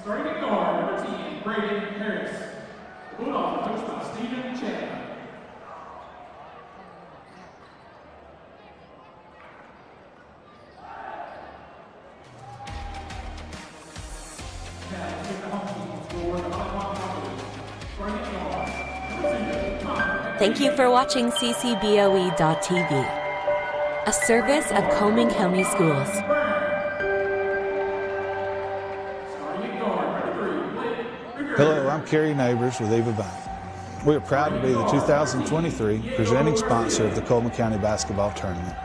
Starting at guard, number 10, Braden Harris. The Bulldogs coached by Stephen Chapman. Thank you for watching ccboe.tv, a service of Cullman County Schools. Hello, I'm Kerry Neighbors with Eva Bank. We are proud to be the 2023 presenting sponsor of the Cullman County Basketball Tournament.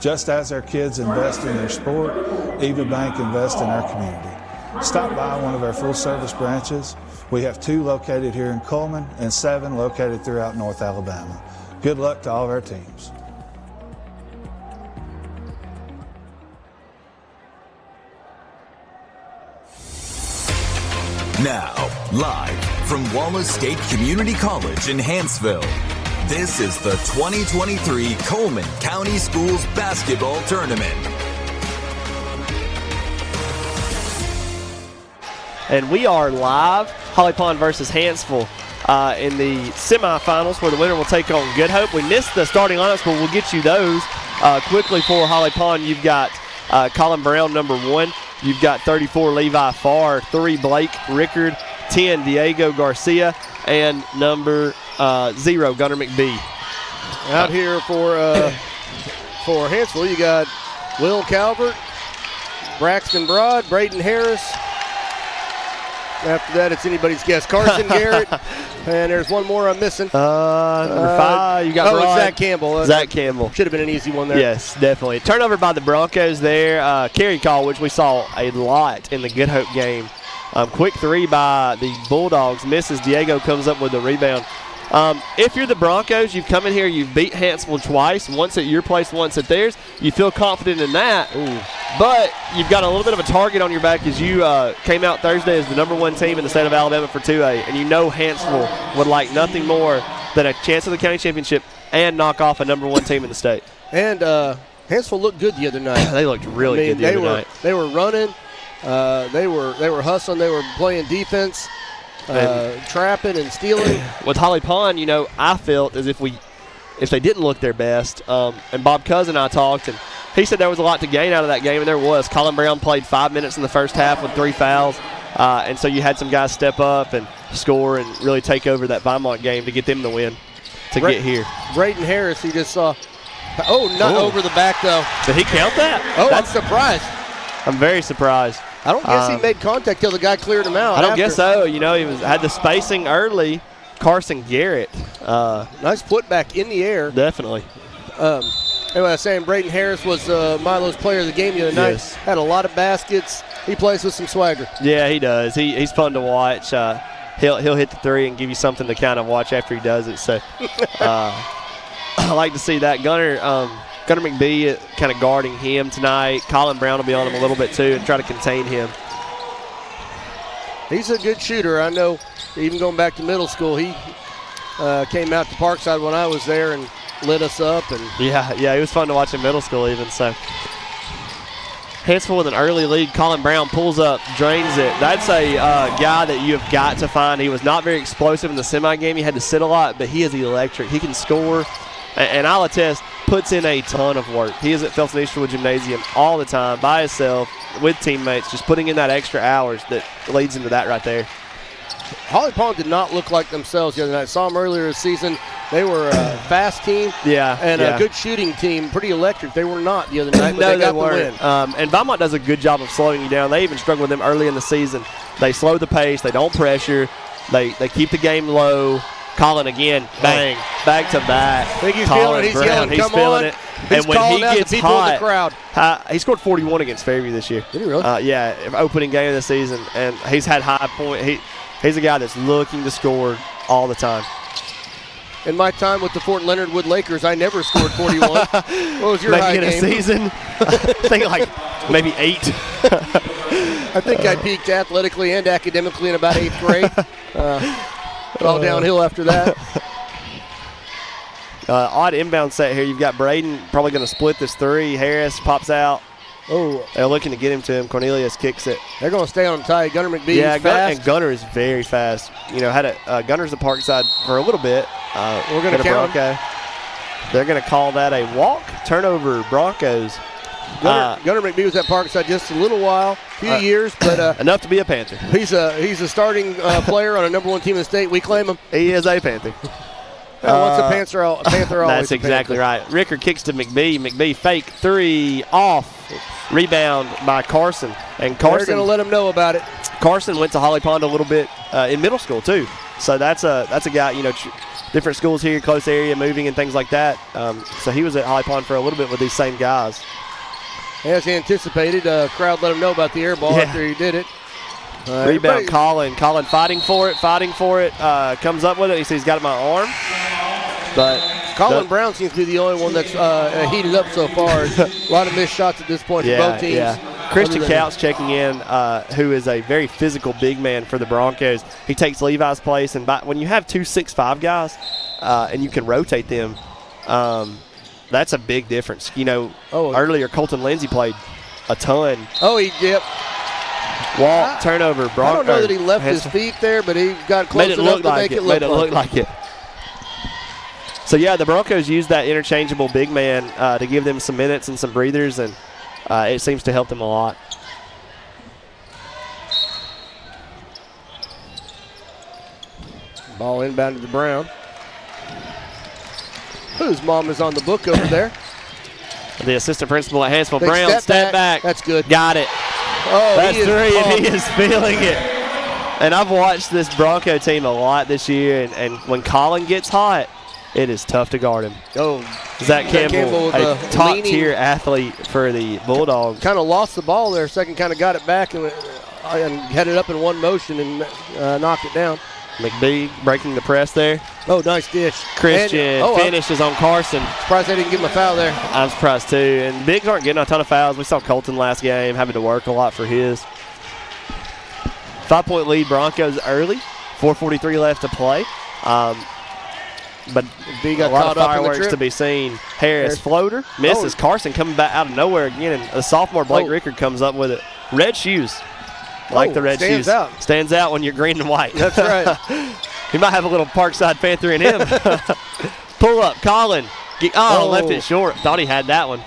Just as our kids invest in their sport, Eva Bank invests in our community. Stop by one of our full-service branches. We have 2 located here in Cullman and 7 located throughout North Alabama. Good luck to all of our teams. Now, live from Wallace State Community College in Hanceville, this is the 2023 Cullman County Schools Basketball Tournament. And we are live, Holly Pond versus Hanceville in the semifinals where the winner will take on Good Hope. We missed the starting lineups, but we'll get you those quickly for Holly Pond. You've got Colin Brown, number 1. You've got 34, Levi Farr, 3, Blake Rickard, 10, Diego Garcia, and number 0, Gunnar McBee. Out here for Hanceville, you got Will Calvert, Braxton Broad, Braden Harris. After that, it's anybody's guess. Carson Garrett, and there's one more I'm missing. Number 5, you got Broad. Zach Campbell. Zach Campbell. Should have been an easy one there. Yes, definitely. Turnover by the Broncos there. Carry call, which we saw a lot in the Good Hope game. Quick 3 by the Bulldogs. Misses. Diego comes up with the rebound. If you're the Broncos, you've come in here, you've beat Hanceville twice, once at your place, once at theirs. You feel confident in that. Ooh. But you've got a little bit of a target on your back as you came out Thursday as the number 1 team in the state of Alabama for 2A. And you know Hanceville would like nothing more than a chance at the county championship and knock off a number 1 team in the state. And Hanceville looked good the other night. They looked really good the other night. They were running. They were hustling. They were playing defense, trapping and stealing. With Holly Pond, I felt as if they didn't look their best. And Bob Cousin and I talked, and he said there was a lot to gain out of that game, and there was. Colin Brown played 5 minutes in the first half with 3 fouls. And so you had some guys step up and score and really take over that Vinemont game to get them the win to get here. Braden Harris, he just saw. Not over the back, though. Did he count that? I'm surprised. I'm very surprised. I don't guess he made contact till the guy cleared him out. I don't guess so. He had the spacing early. Carson Garrett. Nice putback in the air. Definitely. Anyway, I was saying Braden Harris was Milo's player of the game the other night. Yes. Had a lot of baskets. He plays with some swagger. Yeah, he does. He's fun to watch. He'll hit the 3 and give you something to kind of watch after he does it. So I like to see that. Gunnar McBee kind of guarding him tonight. Colin Brown will be on him a little bit too and try to contain him. He's a good shooter. I know even going back to middle school, he came out to Parkside when I was there and lit us up. And yeah, he was fun to watch in middle school even. So Hanceville with an early lead. Colin Brown pulls up, drains it. That's a guy that you have got to find. He was not very explosive in the semi game. He had to sit a lot, but he is electric. He can score. And I'll attest, puts in a ton of work. He is at Felton Easterwood Gymnasium all the time by himself with teammates, just putting in that extra hours that leads into that right there. Holly Pond did not look like themselves the other night. Saw them earlier this season. They were a fast team and a good shooting team, pretty electric. They were not the other night, but they got the win. And Vinemont does a good job of slowing you down. They even struggle with them early in the season. They slow the pace. They don't pressure. They keep the game low. Colin again, bang, back to back. I think he's feeling it. He's yelling, he's come feeling on. it. He's and when he gets hot, the crowd. He scored 41 against Fairview this year. Did he really? Yeah, opening game of the season, and he's had high point. He's a guy that's looking to score all the time. In my time with the Fort Leonard Wood Lakers, I never scored 41. What was your high game? Maybe in a season, I think like maybe 8. I think I peaked athletically and academically in about 8th grade. All downhill after that. Odd inbound set here. You've got Braden probably going to split this 3. Harris pops out. Oh, They're looking to get him to him. Cornelius kicks it. they're going to stay on him tight. Gunner McBee is fast. And Gunner is very fast. Had Gunner's the Parkside for a little bit. We're going to count him. They're going to call that a walk. Turnover, Broncos. Gunner McBee was at Parkside just a little while, few years, but enough to be a Panther. He's a starting player on a number 1 team in the state. We claim him. He is a Panther. Once a Panther, always that's exactly right. Rickard kicks to McBee. McBee fake 3 off. Rebound by Carson. And Carson, they're going to let him know about it. Carson went to Holly Pond a little bit in middle school too. So that's a guy, different schools here, close area, moving and things like that. So he was at Holly Pond for a little bit with these same guys. As anticipated, crowd let him know about the air ball after he did it. Rebound, Colin. Colin fighting for it. Comes up with it. He says he's got it in my arm. But Colin Brown seems to be the only one that's heated up so far. A lot of missed shots at this point for both teams. Yeah. Christian Couch checking in, who is a very physical big man for the Broncos. He takes Levi's place, and when you have 2 6'5" guys and you can rotate them, that's a big difference. Earlier Colton Lindsay played a ton. Yep. Walk, turnover. I don't know that he left his feet there, but he got close enough to make it look like it. So, the Broncos used that interchangeable big man to give them some minutes and some breathers, and it seems to help them a lot. Ball inbounded to Brown, whose mom is on the book over there. The assistant principal at Hanceville. Big Brown, step back. That's good. Got it. Oh, that's 3, and he is feeling it. And I've watched this Bronco team a lot this year, and when Colin gets hot, it is tough to guard him. Oh, Zach Campbell, a top-tier athlete for the Bulldogs. Kind of lost the ball there. Second kind of got it back and headed up in one motion and knocked it down. McBee breaking the press there. Oh, nice dish. Christian finishes on Carson. Surprised they didn't give him a foul there. I'm surprised too. And Bigs aren't getting a ton of fouls. We saw Colton last game having to work a lot for his. 5-point lead Broncos early. 4:43 left to play. But B got a lot caught of up in the fireworks trip. to be seen. Harris floater misses. Carson coming back out of nowhere again. And the sophomore Blake Rickard comes up with it. Red shoes. Like the red shoes. Stands out when you're green and white. That's right. He might have a little Parkside Panther in him. Pull up, Colin. Left it short. Thought he had that one.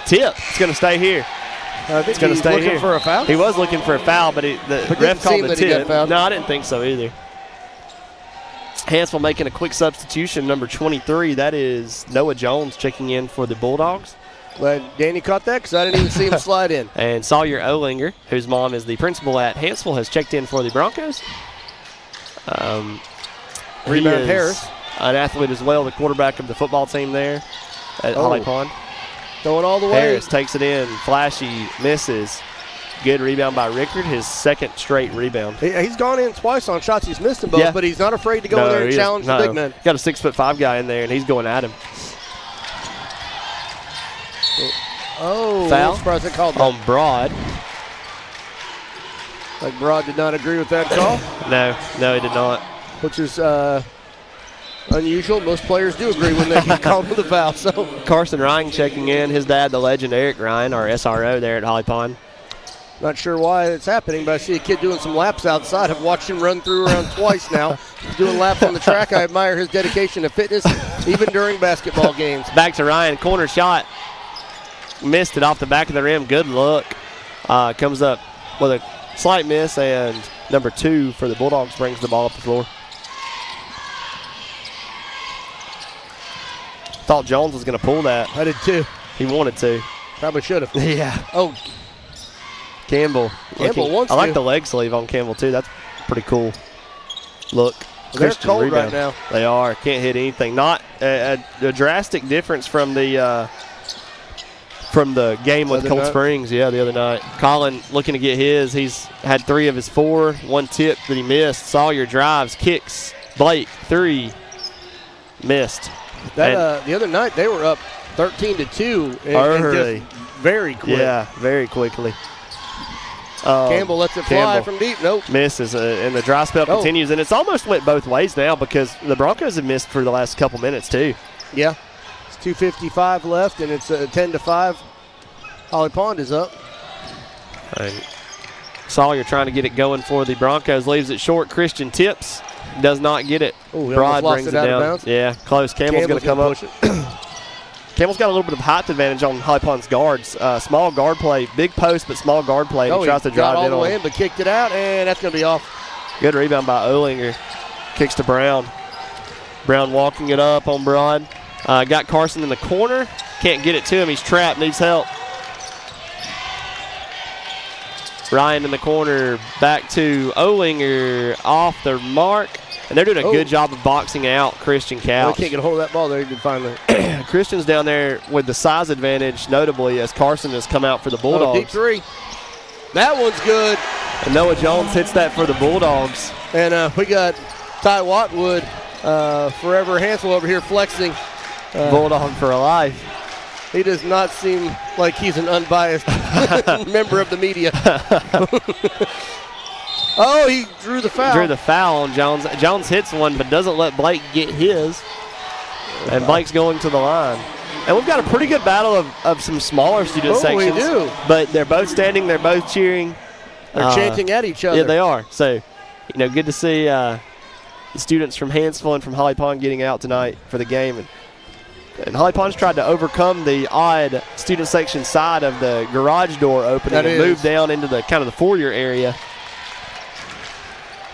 Tip. It's going to stay here. I think he's looking for a foul. He was looking for a foul, but the ref called the tip. No, I didn't think so either. Hanceville making a quick substitution, number 23. That is Noah Jones checking in for the Bulldogs. Glad Danny caught that because I didn't even see him slide in. And Sawyer Olinger, whose mom is the principal at Hanceville, has checked in for the Broncos. Rebound Harris. An athlete as well, the quarterback of the football team there at Holly Pond. Going all the way. Harris takes it in. Flashy misses. Good rebound by Rickard, his second straight rebound. He's gone in twice on shots. He's missed them both, but he's not afraid to go in there and challenge the big man. Got a 6'5" guy in there, and he's going at him. Oh, foul. I'm surprised they called that. On Broad. Like Broad did not agree with that call. No, he did not. Which is unusual. Most players do agree when they get called with a foul. So Carson Ryan checking in. His dad, the legend Eric Ryan, our SRO there at Holly Pond. Not sure why it's happening, but I see a kid doing some laps outside. I've watched him run through around twice now. He's doing laps on the track. I admire his dedication to fitness, even during basketball games. Back to Ryan. Corner shot. Missed it off the back of the rim. Good look. Comes up with a slight miss, and number 2 for the Bulldogs brings the ball up the floor. Thought Jones was going to pull that. I did too. He wanted to. Probably should have. Yeah. Oh. Campbell wants I like to. the leg sleeve on Campbell, too. That's pretty cool. Look. They're cold right now. They are. Can't hit anything. Not a drastic difference from the game with Cold Springs, the other night. Colin looking to get his. He's had 3 of his 4. 1 tip that he missed. Sawyer drives, kicks. Blake, 3. Missed. The other night they were up 13-2. Early. And just very quick. Yeah, very quickly. Campbell lets it fly from deep. Nope. Misses, and the dry spell continues. And it's almost went both ways now because the Broncos have missed for the last couple minutes too. Yeah. It's 2:55 left, and it's 10-5. Holly Pond is up. And Sawyer trying to get it going for the Broncos. Leaves it short. Christian tips. Does not get it. Ooh, Broad lost brings it it out of down. bounds. Yeah, close. Campbell's going to come up. Campbell's got a little bit of height advantage on Holly Pond's guards. Small guard play. Big post, but small guard play. He tries to drive all in the on way him. in, but kicked it out, and that's going to be off. Good rebound by Olinger. Kicks to Brown. Brown walking it up on Broad. Got Carson in the corner. Can't get it to him. He's trapped. Needs help. Ryan in the corner. Back to Olinger. Off the mark. And they're doing a good job of boxing out Christian Couch. They can't get a hold of that ball there. He did finally. Christian's down there with the size advantage, notably, as Carson has come out for the Bulldogs. Deep three. That one's good. And Noah Jones hits that for the Bulldogs. And we got Ty Watwood, forever Hanceville over here flexing. Bulldog for a life. He does not seem like he's an unbiased member of the media. Oh, he drew the foul. Drew the foul on Jones. Jones hits one, but doesn't let Blake get his. And Blake's going to the line. And we've got a pretty good battle of some smaller student sections. We do. But they're both standing. They're both cheering. They're chanting at each other. Yeah, they are. So, good to see the students from Hanceville and from Holly Pond getting out tonight for the game. And Holly Pond's tried to overcome the odd student section side of the garage door opening and move down into the kind of the foyer area.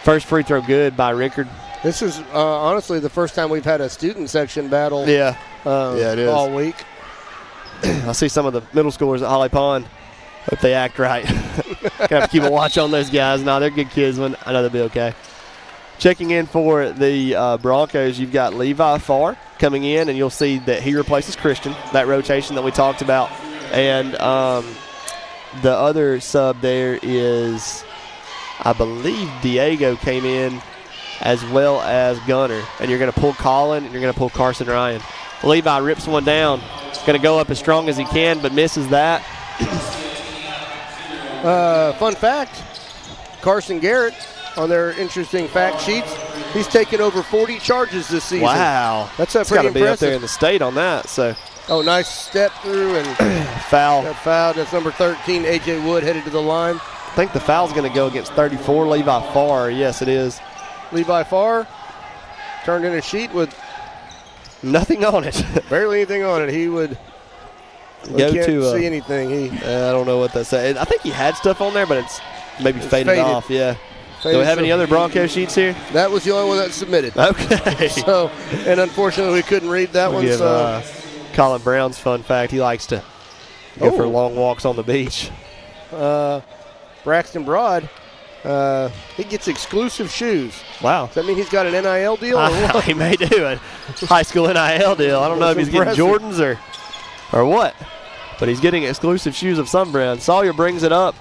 First free throw good by Rickard. This is honestly the first time we've had a student section battle. Yeah, it is. All week. I see some of the middle schoolers at Holly Pond. Hope they act right. Gonna have to keep a watch on those guys. No, they're good kids. I know they'll be okay. Checking in for the Broncos, you've got Levi Farr coming in, and you'll see that he replaces Christian, that rotation that we talked about. And the other sub there is, I believe, Diego came in as well as Gunner. And you're going to pull Colin, and you're going to pull Carson Ryan. Levi rips one down. Going to go up as strong as he can, but misses that. Fun fact, Carson Garrett, on their interesting fact sheets, he's taken over 40 charges this season. Wow. That's pretty impressive. Got to be up there in the state on that. So. Oh, nice step through and foul. Got fouled. That's number 13, A.J. Wood, headed to the line. I think the foul's going to go against 34, Levi Farr. Yes, it is. Levi Farr turned in a sheet with nothing on it. Barely anything on it. He would go can't to see anything. I don't know what that says. I think he had stuff on there, but it's maybe faded off. Yeah. Faded. Do we have any other Bronco sheets here? That was the only one that submitted. Okay. So, and unfortunately, we couldn't read that one. Give, so, Colin Brown's fun fact: he likes to go for long walks on the beach. Braxton Broad, he gets exclusive shoes. Wow. Does that mean he's got an NIL deal or what? He may do a high school NIL deal. I don't know if he's getting Jordans or what, but he's getting exclusive shoes of some brand. Sawyer brings it up.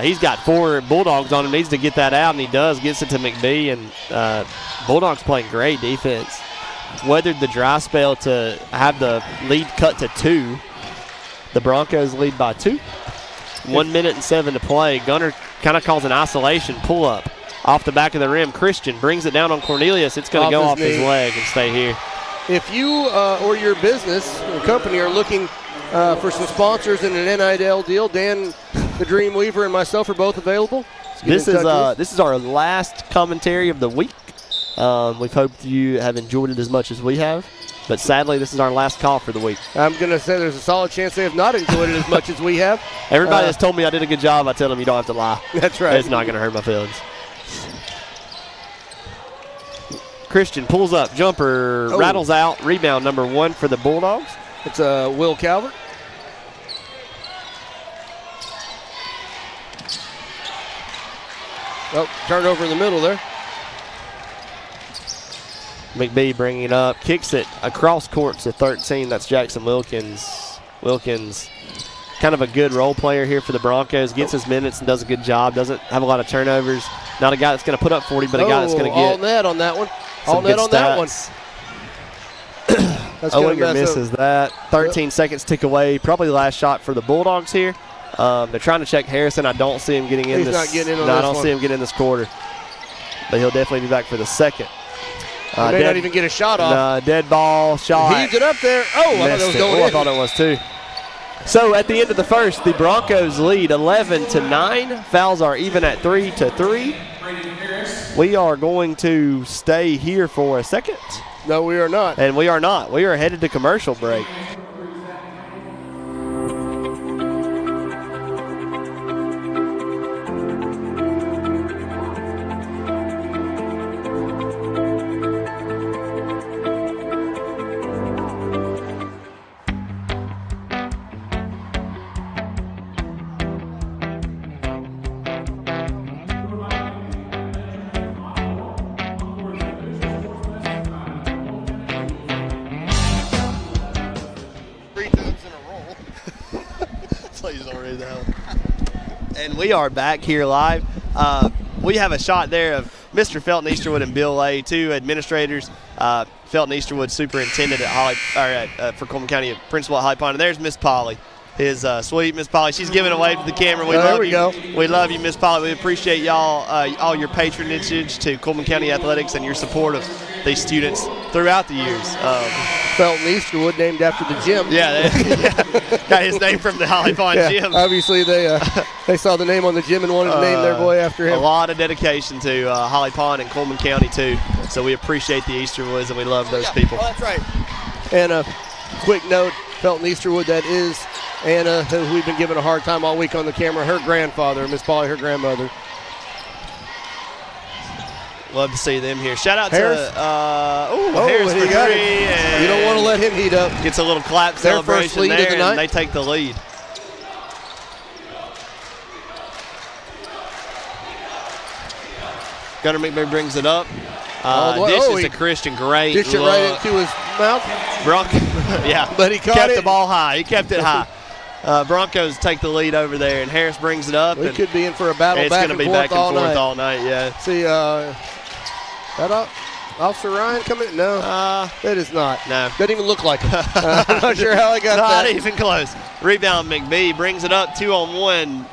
He's got 4 Bulldogs on him. Needs to get that out, and he does. Gets it to McBee, and Bulldogs playing great defense. Weathered the dry spell to have the lead cut to 2. The Broncos lead by 2. 1 minute and 7 to play. Gunner kind of calls an isolation pull-up off the back of the rim. Christian brings it down on Cornelius. It's going to go off his leg and stay here. If you or your business or company are looking for some sponsors in an NIL deal, Dan, the Dream Weaver, and myself are both available. This is our last commentary of the week. We've hoped you have enjoyed it as much as we have. But sadly, this is our last call for the week. I'm going to say there's a solid chance they have not enjoyed it as much as we have. Everybody that's told me I did a good job, I tell them you don't have to lie. That's right. It's not going to hurt my feelings. Christian pulls up, jumper, rattles out. Rebound number 1 for the Bulldogs. It's Will Calvert. Oh, turnover in the middle there. McBee bringing it up, kicks it across court to 13. That's Jackson Wilkins. Wilkins, kind of a good role player here for the Broncos. Gets his minutes and does a good job. Doesn't have a lot of turnovers. Not a guy that's going to put up 40, but a guy that's going to get all net on that one. All net on that one. Owlinger misses that. 13 seconds tick away. Probably the last shot for the Bulldogs here. They're trying to check Harrison. I don't see him getting in this. He's not getting in on no, this I don't see him getting in this quarter. But he'll definitely be back for the second. He may not even get a shot off. Dead ball shot. Heaves it up there. Oh, I thought that was going in. I thought it was too. So at the end of the first, the Broncos lead 11-9. Fouls are even at 3-3. We are going to stay here for a second. No, we are not. And we are not. We are headed to commercial break. And we are back here live. We have a shot there of Mr. Felton Easterwood and Bill Lay, two administrators. Felton Easterwood, superintendent at for Cullman County, principal at Holly Pond. And there's Miss Polly, his sweet Miss Polly. She's giving away to the camera. There we go. We love you, Miss Polly. We appreciate y'all, all your patronage to Cullman County athletics and your support of these students throughout the years. Felton Easterwood, named after the gym. Yeah, got his name from the Holly Pond gym. Obviously, they saw the name on the gym and wanted to name their boy after him. A lot of dedication to Holly Pond and Cullman County, too. So we appreciate the Easterwoods, and we love those people. Oh, that's right. And a quick note, Felton Easterwood, that is Anna, who we've been giving a hard time all week on the camera, her grandfather, Miss Polly, her grandmother. Love to see them here. Shout out Harris. to Harris for three. And you don't want to let him heat up. Gets a little clap Their first celebration lead there, of the night. and they take the lead. Gunnar McBain brings it up. Dishes to Christian. Great Dished it right into his mouth. Yeah. But he kept it. the ball high. He kept it high. Broncos take the lead over there, and Harris brings it up. We could be in for a battle it's back going and to be forth back and forth night. all night, yeah. See, that Officer Ryan coming? No, that is not. No. Doesn't even look like him. I'm not sure how I got not that. Not even close. Rebound, McBee brings it up 2-on-1.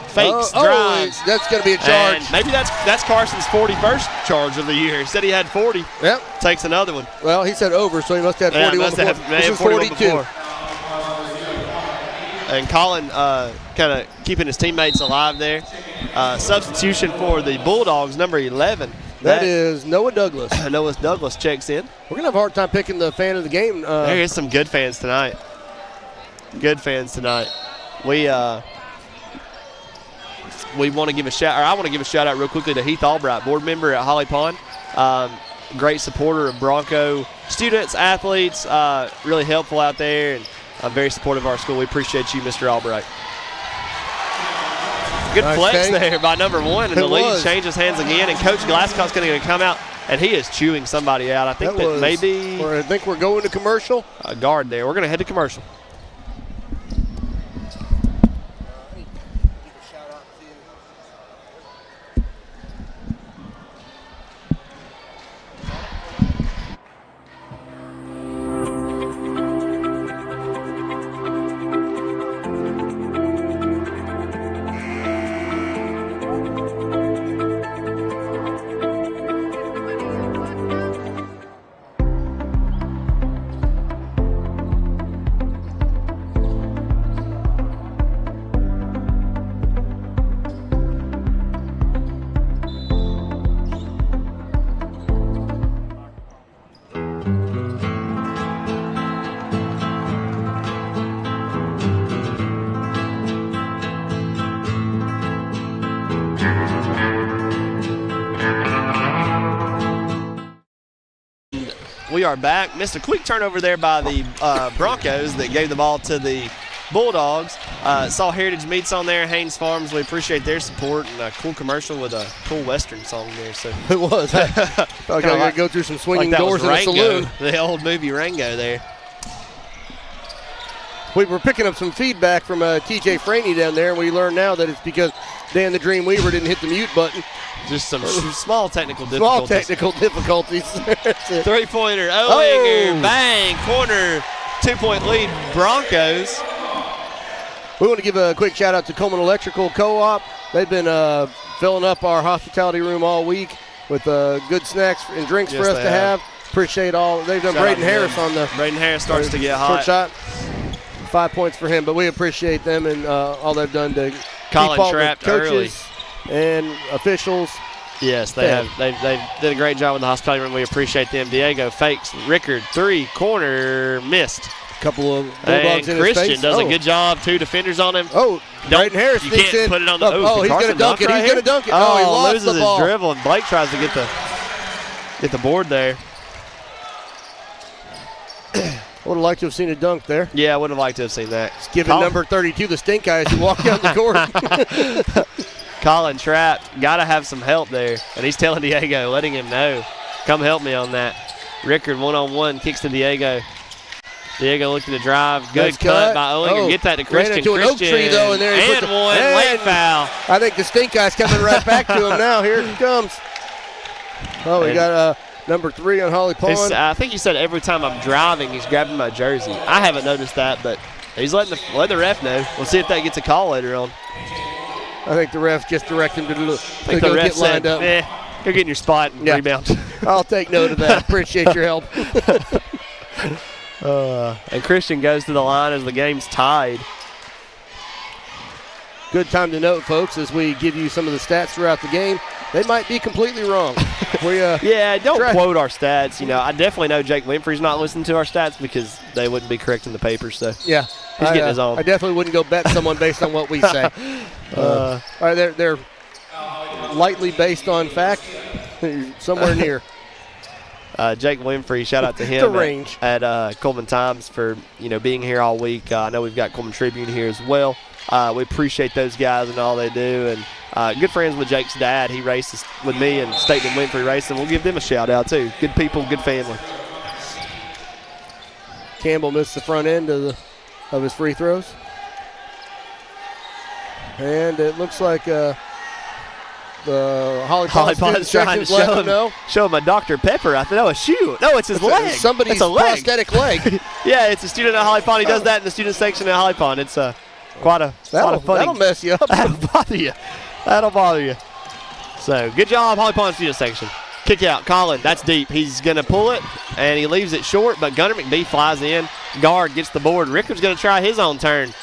Fakes, drives. Oh, that's going to be a charge. And maybe that's Carson's 41st charge of the year. He said he had 40. Yep. Takes another one. Well, he said over, so he must have 41 before. This is 42. Before. And Colin kind of keeping his teammates alive there. Substitution for the Bulldogs, number 11. That is Noah Douglas. Noah Douglas checks in. We're going to have a hard time picking the fan of the game. There is some good fans tonight. Good fans tonight. We want to give a shout, or I want to give a shout out real quickly to Heath Albright, board member at Holly Pond. Great supporter of Bronco students, athletes, really helpful out there, and very supportive of our school. We appreciate you, Mr. Albright. Good nice flex take. there by number one, and the lead changes hands again, and Coach Glasscock's going to come out, and he is chewing somebody out. I think that maybe I think we're going to commercial. A guard there. We're going to head to commercial. We are back. Missed a quick turnover there by the Broncos that gave the ball to the Bulldogs. Saw Heritage Meats on there, Haynes Farms. We appreciate their support, and a cool commercial with a cool Western song there. So it was. I got to go through some swinging doors in a saloon. The old movie Rango there. We were picking up some feedback from TJ Franey down there, and we learned now that it's because Dan the Dream Weaver didn't hit the mute button. Just some small technical difficulties. Small technical difficulties. Three-pointer, Owinger, bang, corner, 2-point lead, Broncos. We want to give a quick shout-out to Cullman Electrical Co-op. They've been filling up our hospitality room all week with good snacks and drinks for us to have. Appreciate all. They've done Braden Harris on the. Braden Harris starts to get hot. Short shot. 5 points for him, but we appreciate them and all they've done to Colin keep all trapped the coaches early. and officials. Yes, they have. They did a great job with the hospitality room. We appreciate them. Diego fakes. Rickard, 3, corner, missed. Couple of Bulldogs and in his Christian face. does a good job. 2 defenders on him. Oh, Braden Harris You sneaks can't in. put it on the. Oh, he's going to dunk it. He's going to dunk it. Oh, he lost loses the ball. his dribble, and Blake tries to get the board there. Would have liked to have seen a dunk there. Yeah, I would have liked to have seen that. It's giving number 32 the stink eye as he walked down the court. Colin trapped. Got to have some help there. And he's telling Diego, letting him know, come help me on that. Rickard one-on-one, kicks to Diego. Diego looking to drive. Good cut by Owinger. Get that to Christian. Ran into an oak tree, though, and there he and one. Late foul. I think the stink eye's coming right back to him now. Here he comes. Oh, we got number 3 on Holly Pond. I think he said every time I'm driving, he's grabbing my jersey. I haven't noticed that, but he's letting the ref know. We'll see if that gets a call later on. I think the ref just directed him to go get lined up. Go get in your spot and rebound. I'll take note of that. Appreciate your help. And Christian goes to the line as the game's tied. Good time to note, folks, as we give you some of the stats throughout the game. They might be completely wrong. Don't quote our stats. You know, I definitely know Jake Winfrey's not listening to our stats because they wouldn't be correct in the papers. So yeah, he's getting his own. I definitely wouldn't go bet someone based on what we say. All right, they're lightly based on fact, somewhere near. Jake Winfrey, shout out to him range. at Cullman Times for being here all week. I know we've got Cullman Tribune here as well. We appreciate those guys and all they do, and good friends with Jake's dad. He races with me and Staten and Winfrey Racing. We'll give them a shout out too. Good people, good family. Campbell missed the front end of his free throws, and it looks like the Holly Pond trying to show him a Dr. Pepper. I thought, no, a shoe. No, it's his leg. Somebody's prosthetic leg. Yeah, it's a student at Holly Pond. He does that in the student section at Holly Pond. It's quite a funny. That'll mess you up. That'll bother you. So, good job, Holly Pond student section. Kick out, Colin. That's deep. He's going to pull it, and he leaves it short, but Gunnar McBee flies in. Guard gets the board. Rickard's going to try his own turn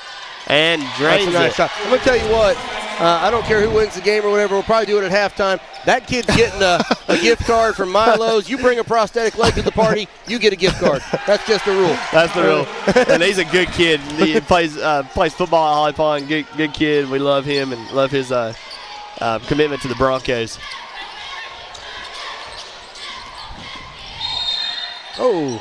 and drains That's a nice shot. I'm going to tell you what. I don't care who wins the game or whatever. We'll probably do it at halftime. That kid's getting a gift card from Milo's. You bring a prosthetic leg to the party, you get a gift card. That's just a rule. That's the rule. And he's a good kid. He plays football at Holly Pond. Good kid. We love him and love his commitment to the Broncos. Oh,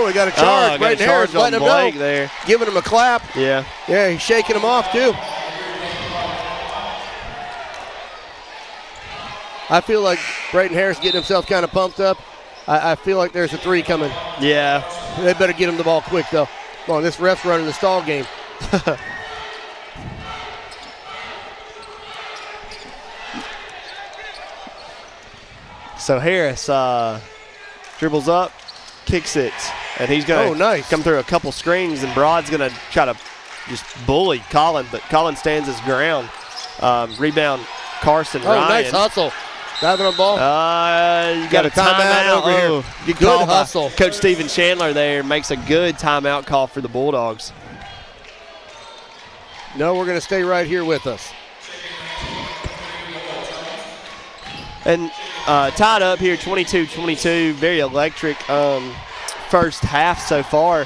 we got a charge. Braden Harris letting him know. There. Giving him a clap. Yeah, he's shaking him off too. I feel like Braden Harris getting himself kind of pumped up. I feel like there's a 3 coming. Yeah. They better get him the ball quick, though. Come on, this ref's running the stall game. So Harris dribbles up, kicks it, and he's going to come through a couple screens, and Broad's going to try to just bully Colin, but Colin stands his ground. Rebound, Carson Ryan. Nice hustle. Diving on ball. You got a timeout over here. Good hustle. Coach Steven Chandler there makes a good timeout call for the Bulldogs. No, we're going to stay right here with us. And tied up here, 22-22, very electric first half so far.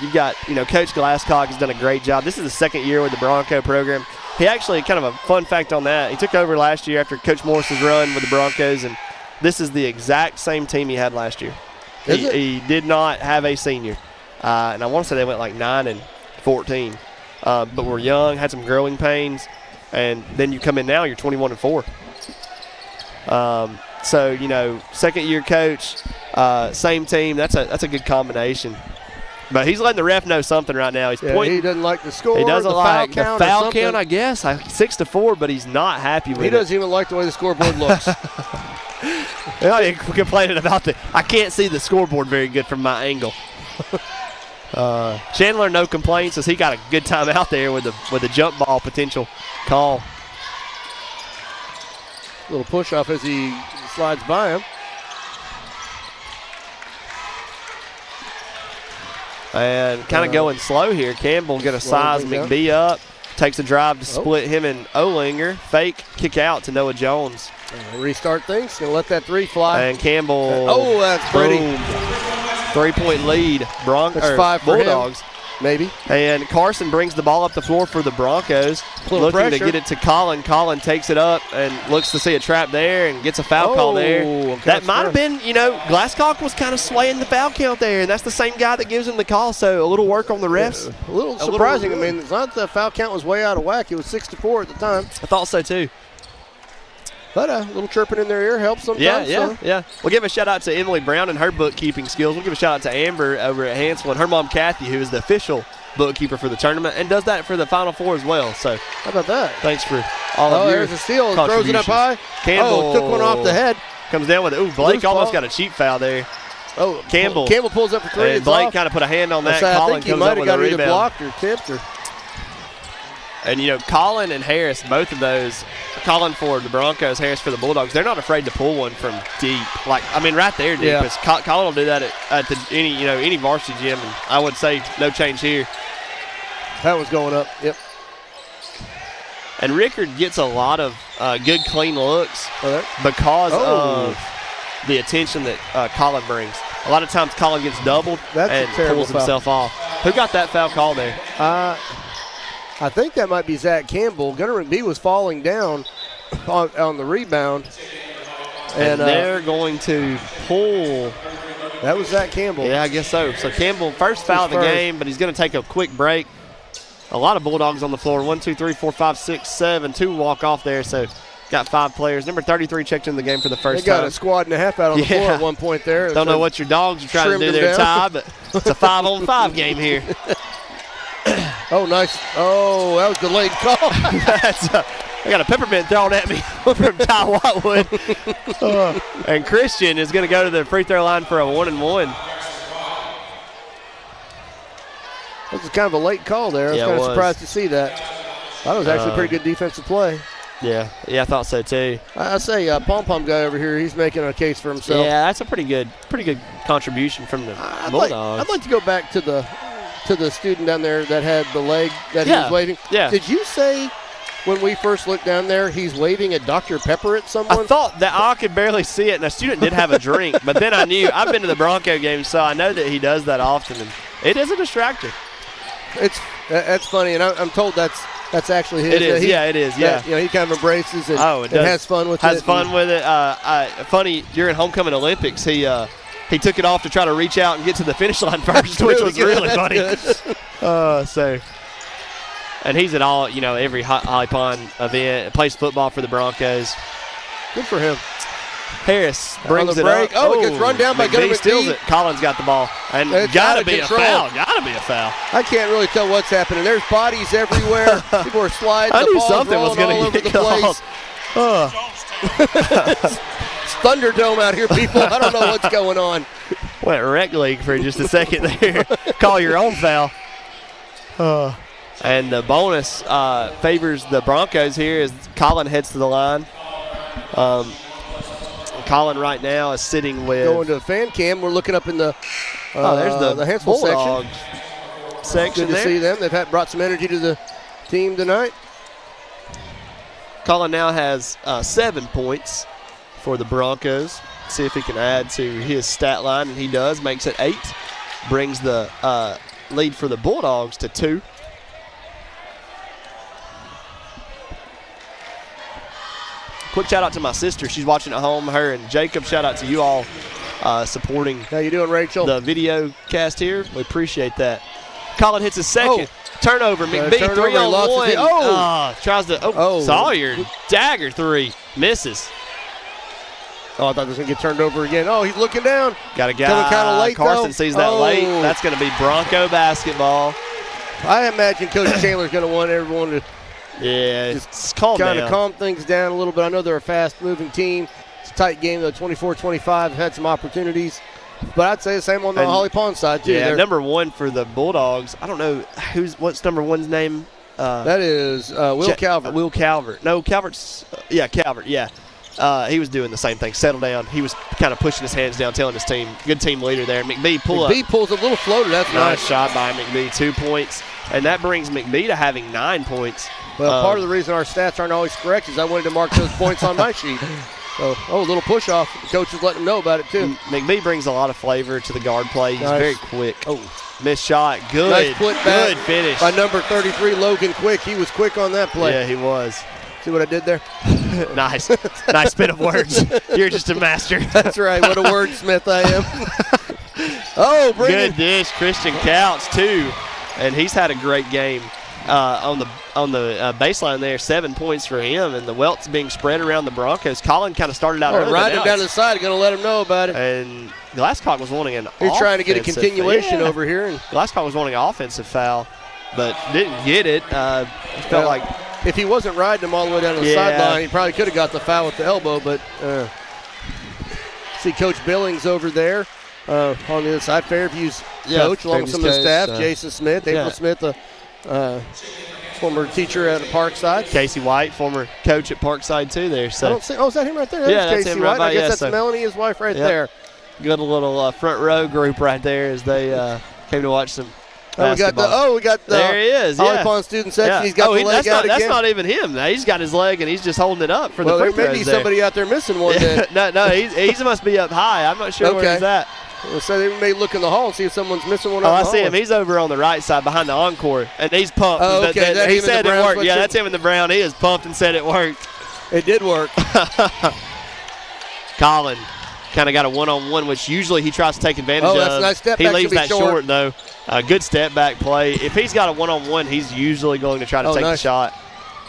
You've got, Coach Glasscock has done a great job. This is the second year with the Bronco program. He actually, kind of a fun fact on that, he took over last year after Coach Morris's run with the Broncos, and this is the exact same team he had last year. He did not have a senior. And I want to say they went like 9-14. But we're young, had some growing pains, and then you come in now, you're 21-4. So, second year coach, same team, that's a good combination. But he's letting the ref know something right now. He's pointing. He doesn't like the score. He doesn't like the foul count, I I guess. 6-4, but he's not happy with it. He doesn't even like the way the scoreboard looks. He's complaining about I can't see the scoreboard very good from my angle. Chandler, no complaints, as he got a good time out there with a jump ball potential call. A little push off as he slides by him. And kind of going slow here. Campbell going to size McBee up. Takes a drive to split him and Olinger. Fake, kick out to Noah Jones. Restart things. Going to let that 3 fly. And Campbell. That's pretty. 3-point lead. That's 5 for Bulldogs. him. Maybe. And Carson brings the ball up the floor for the Broncos. Looking pressure. to get it to Colin. Colin takes it up and looks to see a trap there and gets a foul call there. That might have been, Glasscock was kind of swaying the foul count there, and that's the same guy that gives him the call, so a little work on the refs. A little surprising. It's not the foul count was way out of whack. It was 6-4 at the time. I thought so, too. But a little chirping in their ear helps sometimes. Yeah. We'll give a shout-out to Emily Brown and her bookkeeping skills. We'll give a shout-out to Amber over at Hanceville and her mom, Kathy, who is the official bookkeeper for the tournament and does that for the Final Four as well. So how about that? Thanks for all of your there's a steal. Throws it up high. Campbell took one off the head. Comes down with it. Ooh, Blake almost got a cheap foul there. Campbell pulls up for 3. And Blake kind of put a hand on that. Colin comes up with a rebound. Either blocked or tipped or. And, Colin and Harris, both of those, Colin for the Broncos, Harris for the Bulldogs, they're not afraid to pull one from deep. Right there deep. Yeah. Colin will do that at any varsity gym, and I would say no change here. That was going up, yep. And Rickard gets a lot of good, clean looks because of the attention that Colin brings. A lot of times Colin gets doubled and pulls himself off. Who got that foul call there? I think that might be Zach Campbell. Gunnar McBee was falling down on the rebound. And they're going to pull. That was Zach Campbell. Yeah, I guess so. So Campbell, first foul of the game, but he's going to take a quick break. A lot of Bulldogs on the floor. 1, 2, 3, 4, 5, 6, 7. 2 walk off there, so got 5 players. Number 33 checked in the game for the first time. They got a squad and a half out on the floor at one point there. Don't know what your dogs are trying to do there, Ty, but it's a 5-on-5 game here. Nice. That was delayed call. I got a peppermint thrown at me from Ty Watwood. And Christian is going to go to the free throw line for a 1-and-1. That was kind of a late call there. I was kind of surprised to see that. That was actually pretty good defensive play. Yeah, I thought so too. I say, Pom Pom guy over here, he's making a case for himself. Yeah, that's a pretty good contribution from the Bulldogs. I'd like to go back to the student down there that had the leg that he was waving. Yeah. Did you say when we first looked down there he's waving a Dr. Pepper at someone? I thought that I could barely see it, and a student did have a drink, but then I knew. I've been to the Bronco games, so I know that he does that often, and it is a distractor. That's funny, and I'm told that's actually his. It is, it is. He kind of embraces it and has fun with it. Funny, during Homecoming Olympics, he took it off to try to reach out and get to the finish line first, which was really funny. And he's at all, every Holly Pond event, plays football for the Broncos. Good for him. Harris brings it up. It gets run down by Gunnar McBee. Steals it. Collins got the ball. And gotta be a foul. Gotta be a foul. I can't really tell what's happening. There's bodies everywhere. People are sliding. I the knew ball's something was going to get called. It's Thunderdome out here, people. I don't know what's going on. Went rec league for just a second there. Call your own foul. And the bonus favors the Broncos here as Colin heads to the line. Colin right now is sitting with. Going to fan cam. We're looking up in the. There's the Hanceville section. Good to see them. They've brought some energy to the team tonight. Colin now has 7 points for the Broncos. See if he can add to his stat line, and he does. Makes it 8. Brings the lead for the Bulldogs to 2. Quick shout out to my sister. She's watching at home. Her and Jacob. Shout out to you all supporting. How you doing, Rachel? The video cast here. We appreciate that. Colin hits his second. Turnover. McBee 3-on-1. Tries to. Sawyer. Dagger 3. Misses. I thought it was going to get turned over again. He's looking down. Got a guy. Coming kind of late, Carson sees that late. That's going to be Bronco basketball. I imagine Coach Chandler's going to want everyone to. Yeah, it's kind of calm things down a little bit. I know they're a fast-moving team. It's a tight game, though. 24-25, had some opportunities. But I'd say the same on the Holly Pond side, too. Yeah, number 1 for the Bulldogs. I don't know what's number 1's name. That is Will Calvert. Will Calvert. No, Calvert's. Calvert, yeah. he was doing the same thing. Settle down. He was kind of pushing his hands down, telling his team, good team leader there. McBee pulls a little floater. That's nice shot by McBee, 2 points. And that brings McBee to having 9 points. Well, part of the reason our stats aren't always correct is I wanted to mark those points on my sheet. So, a little push off. The coach is letting them know about it, too. McBee brings a lot of flavor to the guard play. He's very quick. Oh, missed shot. Good. Nice foot back. Good finish. By number 33, Logan Quick. He was quick on that play. Yeah, he was. See what I did there? Nice. Nice spin of words. You're just a master. That's right. What a wordsmith I am. Good dish. Christian Couch, too. And he's had a great game on the baseline there. 7 points for him. And the welt's being spread around the Broncos. Colin kind of started out early. Riding him down to the side. Going to let him know about it. And Glasscock was wanting an He's trying to get a continuation over here. And Glasscock was wanting an offensive foul, but didn't get it. Felt like if he wasn't riding him all the way down to the sideline, he probably could have got the foul with the elbow. But see Coach Billings over there on the other side. Fairview's coach, along with some of the staff. Jason Smith, April Smith, former teacher at Parkside. Casey White, former coach at Parkside too there. So. Is that him right there? That's Casey him White. right I guess that's Melanie, his wife, right there. Good little front row group right there as they came to watch some basketball. We got the there he is. Holly Pond student section. Yeah. He's got the leg out again. That's not even him. He's got his leg and he's just holding it up for the free throws. Well, there may be somebody out there missing one. Then. no, he must be up high. I'm not sure where he's at. So they may look in the hall and see if someone's missing one. I see him. He's over on the right side behind the encore, and he's pumped. Oh, okay. He said it worked. Yeah, that's him in the brown. He is pumped and said it worked. It did work. Colin kind of got a one-on-one, which usually he tries to take advantage of. That's a nice step back. He leaves that short, though. Good step-back play. If he's got a one-on-one, he's usually going to try to take the shot.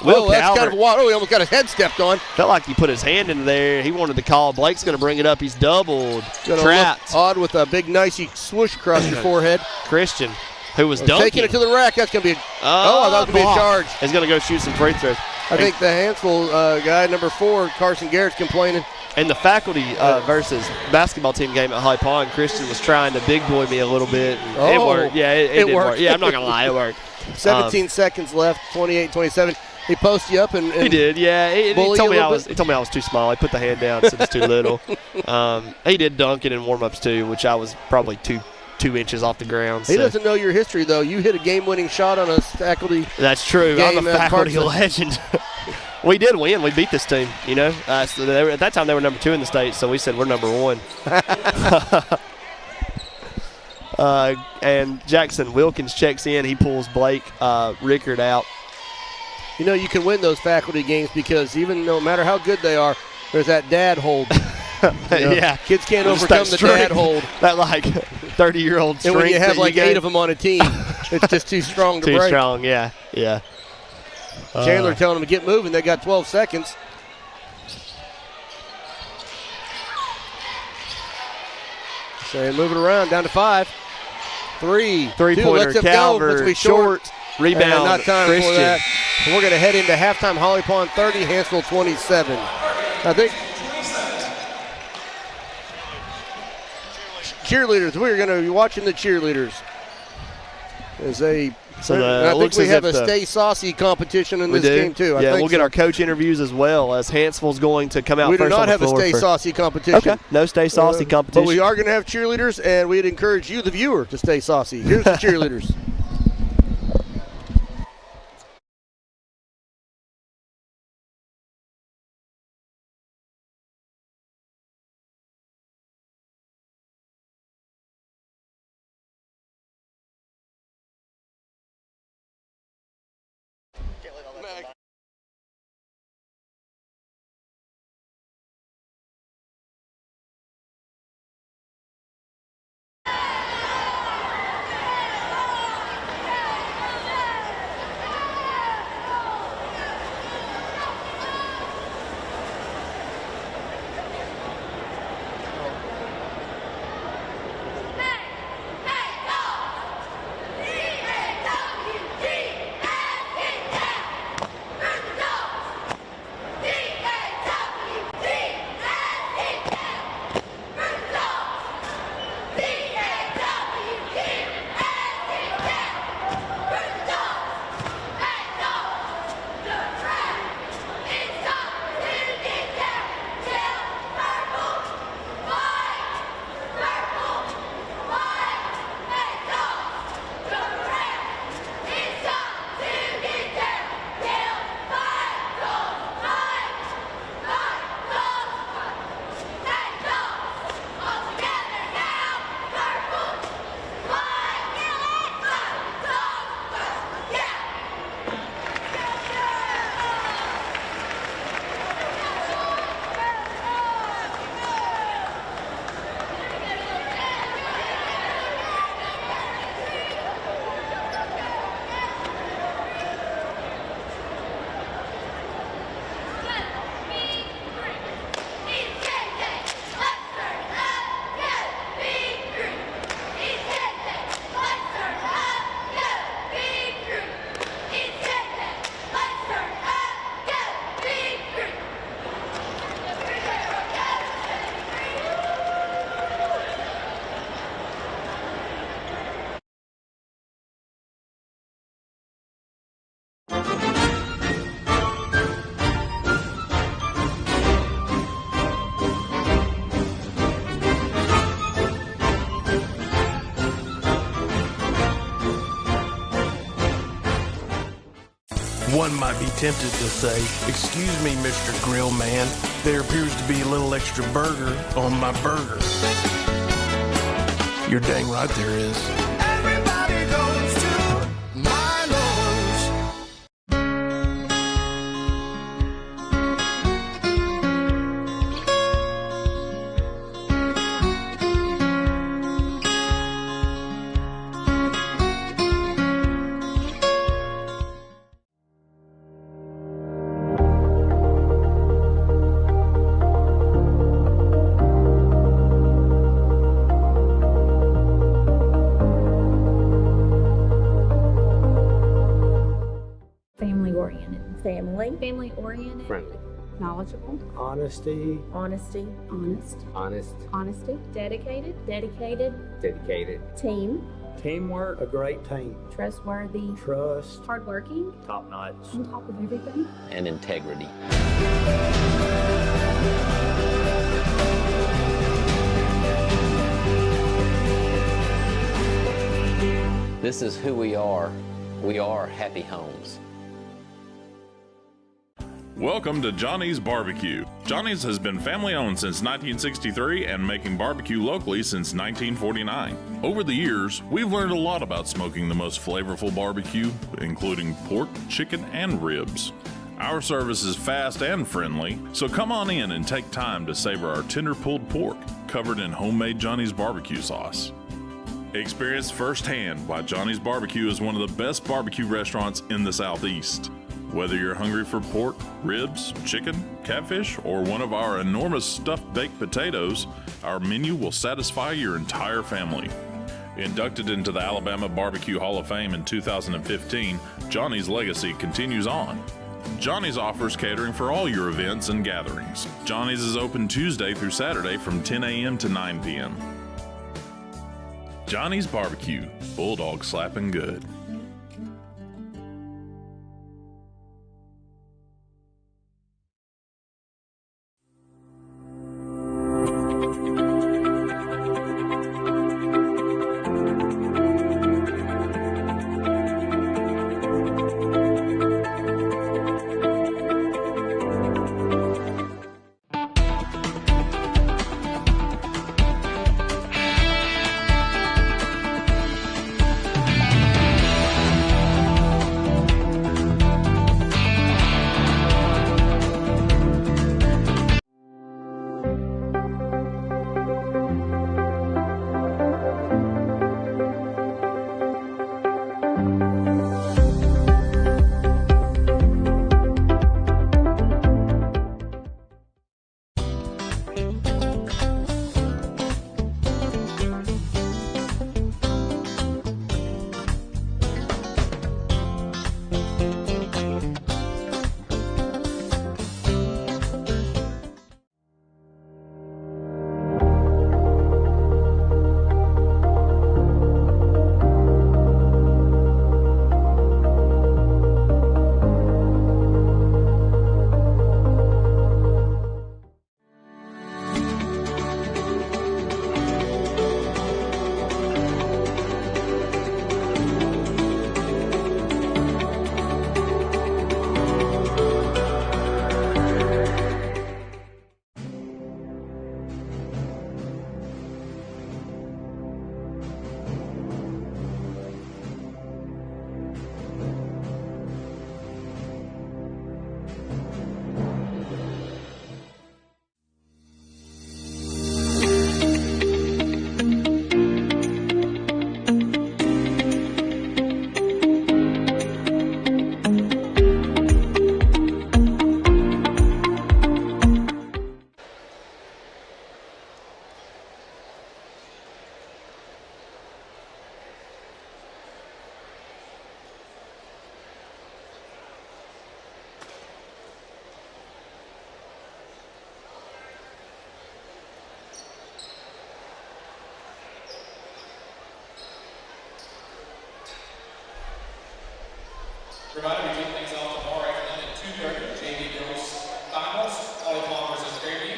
That's kind of wild. He almost got his head stepped on. Felt like he put his hand in there. He wanted the call. Blake's going to bring it up. He's doubled. Trapped. Odd with a big, nicey swoosh across your forehead. Christian, who was dunking. Taking it to the rack. That's going to be I thought it was going to be a charge. He's going to go shoot some free throws. I think the Hanceville guy, number 4, Carson Garrett's complaining. In the faculty versus basketball team game at High Pond, Christian was trying to big boy me a little bit. It worked. Yeah, it did work. Yeah, I'm not going to lie. It worked. 17 seconds left, 28-27. He posted you up and he did, yeah. He told me I was too small. He put the hand down, said it's too little. He did dunk it in warm-ups too, which I was probably two inches off the ground. He doesn't know your history though. You hit a game-winning shot on a faculty. That's true. Game I'm a faculty legend. We did win. We beat this team. You know, so at that time they were number 2 in the state, so we said we're number 1. And Jackson Wilkins checks in. He pulls Blake Rickard out. You know, you can win those faculty games because even no matter how good they are, there's that dad hold. Yeah. Kids can't overcome the dad hold. That, like, 30-year-old strength. And when you have, like, 8 of them on a team, it's just too strong to break. Too strong, yeah. Chandler telling them to get moving. They got 12 seconds. So move it around, down to 5. 3. Three-pointer, Calvert, let's be short. Rebound, not time Christian. for that. We're going to head into halftime. Holly Pond 30, Hanceville 27. I think cheerleaders. We're going to be watching the cheerleaders as they. I think we have a Stay Saucy competition in this game too. Yeah, we'll get our coach interviews as well as Hanceville's going to come out first on the floor. We do not have a Stay Saucy competition. Okay, no Stay Saucy competition. But we are going to have cheerleaders, and we'd encourage you, the viewer, to stay saucy. Here's the cheerleaders. One might be tempted to say, "Excuse me, Mr. Grill Man, there appears to be a little extra burger on my burger." You're dang right there is. Everybody goes to Milo's. Family oriented. Friendly. Knowledgeable. Honesty. Honesty. Honest. Honest. Honesty. Dedicated. Dedicated. Dedicated. Team. Teamwork. A great team. Trustworthy. Trust. Hardworking. Top notch. On top of everything. And integrity. This is who we are. We are Happy Homes. Welcome to Johnny's Barbecue. Johnny's has been family owned since 1963 and making barbecue locally since 1949. Over the years, we've learned a lot about smoking the most flavorful barbecue, including pork, chicken, and ribs. Our service is fast and friendly, so come on in and take time to savor our tender pulled pork covered in homemade Johnny's barbecue sauce. Experience firsthand why Johnny's Barbecue is one of the best barbecue restaurants in the Southeast. Whether you're hungry for pork, ribs, chicken, catfish, or one of our enormous stuffed baked potatoes, our menu will satisfy your entire family. Inducted into the Alabama Barbecue Hall of Fame in 2015, Johnny's legacy continues on. Johnny's offers catering for all your events and gatherings. Johnny's is open Tuesday through Saturday from 10 a.m. to 9 p.m. Johnny's Barbecue, bulldog slapping good. Reminder, we kick things off tomorrow afternoon at 2:30, JV Girls Finals, Holly Palm versus Fairview.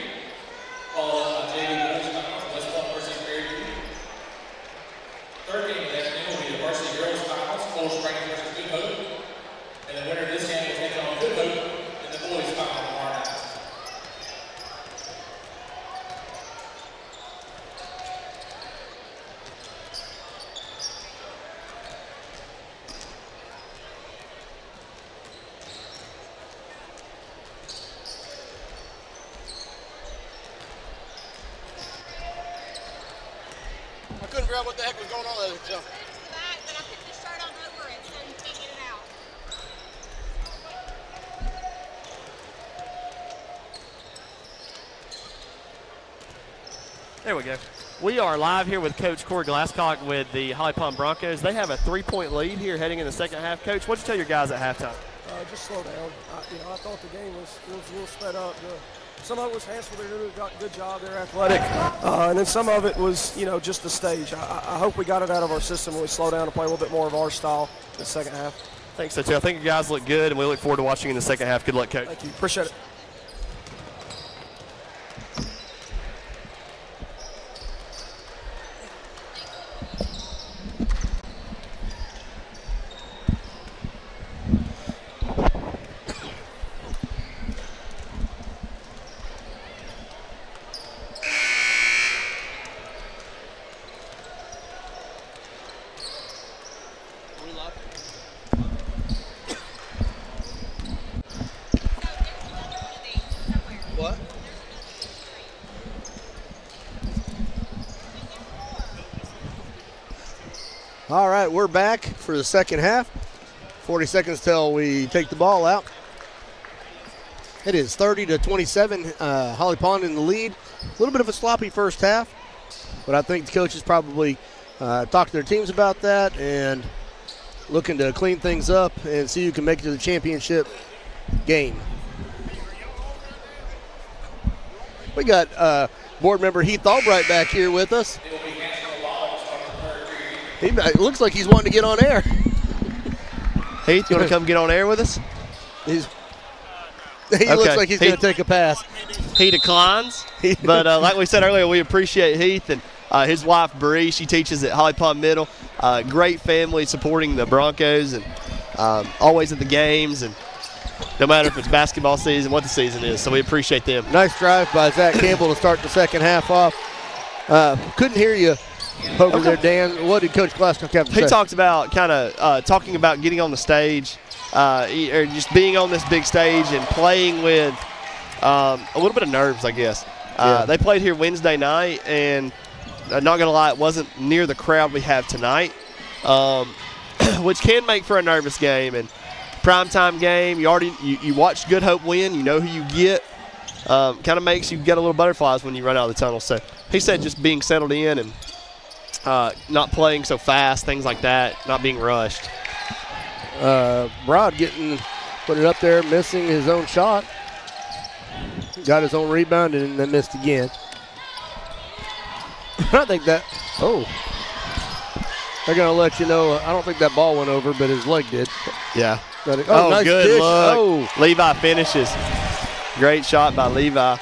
Followed by JV Boys Finals, West Palm versus Fairview. Third game of the afternoon will be the Varsity Girls Finals, Cold Springs versus Good Hope. And the winner of this game out what the heck was going on there. So. But I put the shirt on over it so you can't get it out. There we go. We are live here with Coach Corey Glasscock with the Holly Pond Broncos. They have a 3-point lead here heading in the second half. Coach, what'd you tell your guys at halftime? Just slow down. I thought the game was a little sped up. Some of it was Hanceville. They did a good job. They're athletic. And then some of it was, just the stage. I hope we got it out of our system when we slow down and play a little bit more of our style in the second half. Thanks, so too. I think you guys look good, and we look forward to watching in the second half. Good luck, Coach. Thank you. Appreciate it. What? All right, we're back for the second half. 40 seconds till we take the ball out. It is 30-27. Holly Pond in the lead. A little bit of a sloppy first half, but I think the coaches probably talked to their teams about that and looking to clean things up and see who can make it to the championship game. We got board member Heath Albright back here with us. It looks like he's wanting to get on air. Heath, you want to come get on air with us? He looks like he's going to take a pass. He declines, but like we said earlier, we appreciate Heath and his wife, Bree. She teaches at Holly Pond Middle. Great family supporting the Broncos and always at the games, and no matter if it's basketball season, what the season is. So we appreciate them. Nice drive by Zach Campbell to start the second half off. Couldn't hear you over there, Dan. What did Coach Glasscock have to say? He talked about talking about getting on the stage, or just being on this big stage and playing with a little bit of nerves, I guess. They played here Wednesday night, and I'm not going to lie, it wasn't near the crowd we have tonight, which can make for a nervous game. And primetime game, you watched Good Hope win. You know who you get. Kind of makes you get a little butterflies when you run out of the tunnel. So he said just being settled in and not playing so fast, things like that, not being rushed. Broad put it up there, missing his own shot. Got his own rebound and then missed again. I think that, they're going to let you know, I don't think that ball went over, but his leg did. Yeah. Nice good dish. look. Levi finishes. Great shot by Levi.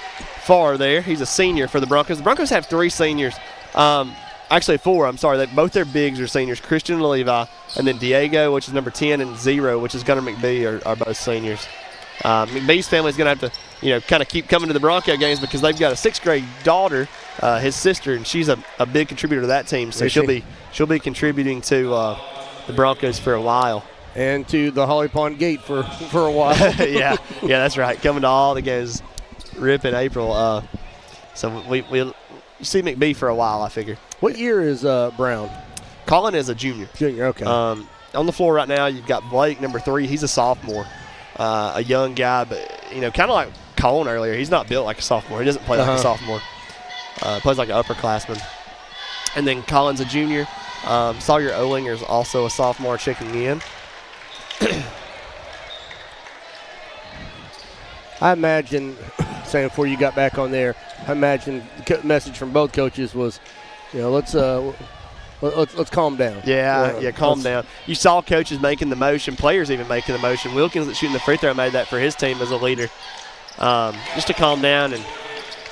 Far there. He's a senior for the Broncos. The Broncos have 3 seniors. Actually 4, I'm sorry. Both their bigs are seniors, Christian and Levi, and then Diego, which is number 10, and Zero, which is Gunnar McBee, are both seniors. McBee's family is going to have to, kind of keep coming to the Bronco games because they've got a 6th grade daughter, his sister, and she's a big contributor to that team. So she'll be contributing to the Broncos for a while. And to the Holly Pond Gate for a while. yeah, that's right. Coming to all the games, Rip in April. So we see McBee for a while, I figure. What year is Brown? Colin is a junior. Junior, okay. On the floor right now, you've got Blake, number 3. He's a sophomore, a young guy, but kind of like Colin earlier. He's not built like a sophomore. He doesn't play like a sophomore. Plays like an upperclassman. And then Colin's a junior. Sawyer Olinger is also a sophomore checking in. I imagine, saying before you got back on there, I imagine the message from both coaches was, let's calm down. Yeah, calm down. You saw coaches making the motion, players even making the motion. Wilkins that's shooting the free throw made that for his team as a leader. Just to calm down, and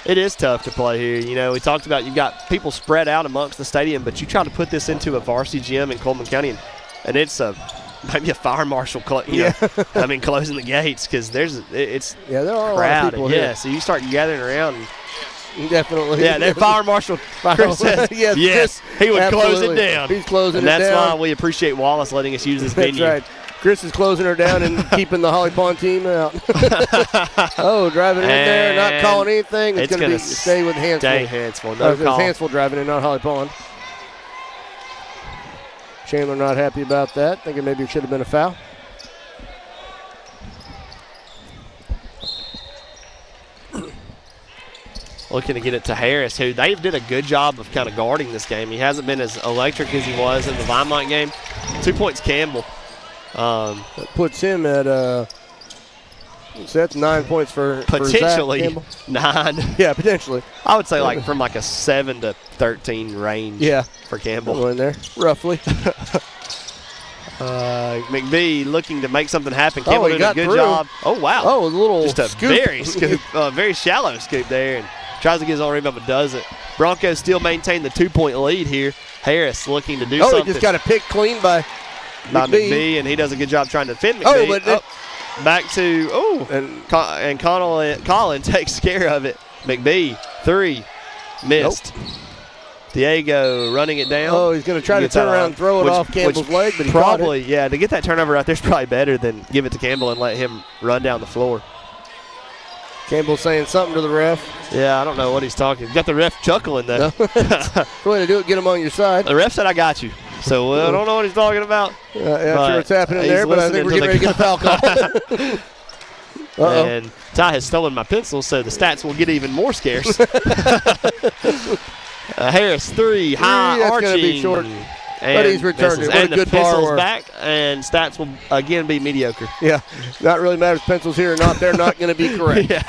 it is tough to play here. We talked about you've got people spread out amongst the stadium, but you try to put this into a varsity gym in Cullman County, and it's maybe a fire marshal, closing the gates because there are a lot of people here. So you start gathering around. Definitely. Yeah, that fire marshal, Chris says, yes, he would close it down. He's closing it down. And that's why we appreciate Wallace letting us use this venue. That's right. Chris is closing her down and keeping the Holly Pond team out. Driving in there, not calling anything. It's going to stay with Hanceville. Stay Hanceville. No call. Hanceville driving in, not Holly Pond. Chandler not happy about that, thinking maybe it should have been a foul. Looking to get it to Harris, who they did a good job of kind of guarding this game. He hasn't been as electric as he was in the Vinemont game. 2 points, Campbell. That puts him at, so that's 9 points for potentially Zach Campbell. 9. Yeah, potentially. I would say like from like a 7 to 13 range. Yeah, for Campbell. Somewhere in there, roughly. McBee looking to make something happen. Campbell did a good job. Oh wow! Oh, a little just a scoop. very shallow scoop there, and tries to get his own rebound but doesn't. Broncos still maintain the 2-point lead here. Harris looking to do something. Oh, he just got a pick clean by McBee, and he does a good job trying to defend McBee. But back to and Colin takes care of it. McBee 3 missed. Nope. Diego running it down. Oh, he's going to try to turn around and throw it off Campbell's leg, but he probably, caught it. yeah, to get that turnover out there is probably better than give it to Campbell and let him run down the floor. Campbell saying something to the ref. Yeah, I don't know what he's talking. Got the ref chuckling though. No. The way to do it, get him on your side. The ref said, I got you. So I don't know what he's talking about. Not sure what's happening there, but I think we're getting ready to get a foul call. And Ty has stolen my pencil, so the stats will get even more scarce. Harris 3, high that's arching. Gonna be short. But he's returned it. What and a good the pencil's borrower. back, and stats will again be mediocre. Yeah, not really matters pencils here or not. They're not going to be correct. Yeah.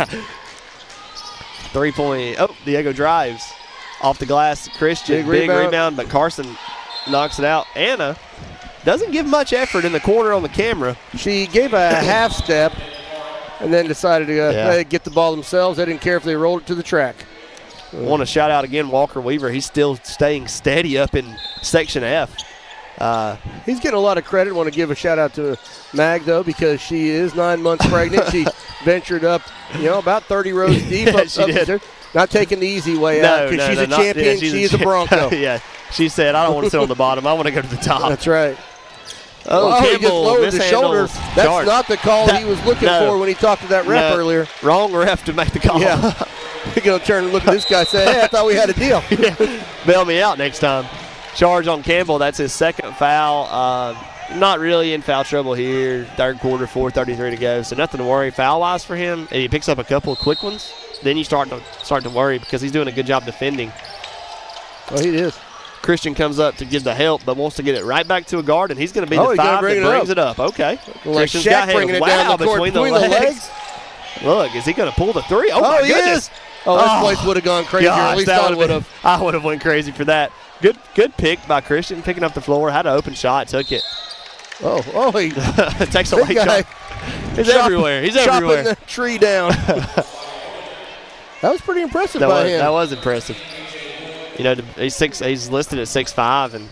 3-point. Oh, Diego drives off the glass. Christian, big rebound, but Carson knocks it out. Anna doesn't give much effort in the corner on the camera. She gave a half step and then decided to get the ball themselves. They didn't care if they rolled it to the track. Want to shout out again Walker Weaver. He's still staying steady up in Section F. He's getting a lot of credit. Want to give a shout out to Mag, though, because she is 9 months pregnant. She ventured up, about 30 rows deep. She did. There. Not taking the easy way out because she's a champion. She's a Bronco. Yeah, she said, I don't want to sit on the bottom. I want to go to the top. That's right. Oh, he just lowered the shoulder. That's charge. not the call he was looking for when he talked to that ref earlier. Wrong ref to make the call. Yeah. You're going to turn and look at this guy and say, hey, I thought we had a deal. Yeah. Bail me out next time. Charge on Campbell. That's his second foul. Not really in foul trouble here. Third quarter, 4:33 to go. So nothing to worry foul-wise for him. And he picks up a couple of quick ones. Then you start to worry because he's doing a good job defending. Oh, he is. Christian comes up to give the help, but wants to get it right back to a guard, and he's going to be the 5 that brings it up. Okay. Like Shaq bringing it down the court between the legs. Look, is he going to pull the 3? Oh, my he goodness. Is. Oh, this place would have gone crazy. Gosh, at least I would have. I would have went crazy for that. Good pick by Christian, picking up the floor. Had an open shot, took it. Oh, he takes a late shot. He's everywhere. He's everywhere. Chopping the tree down. That was pretty impressive by him. That was impressive. He's listed at 6'5", and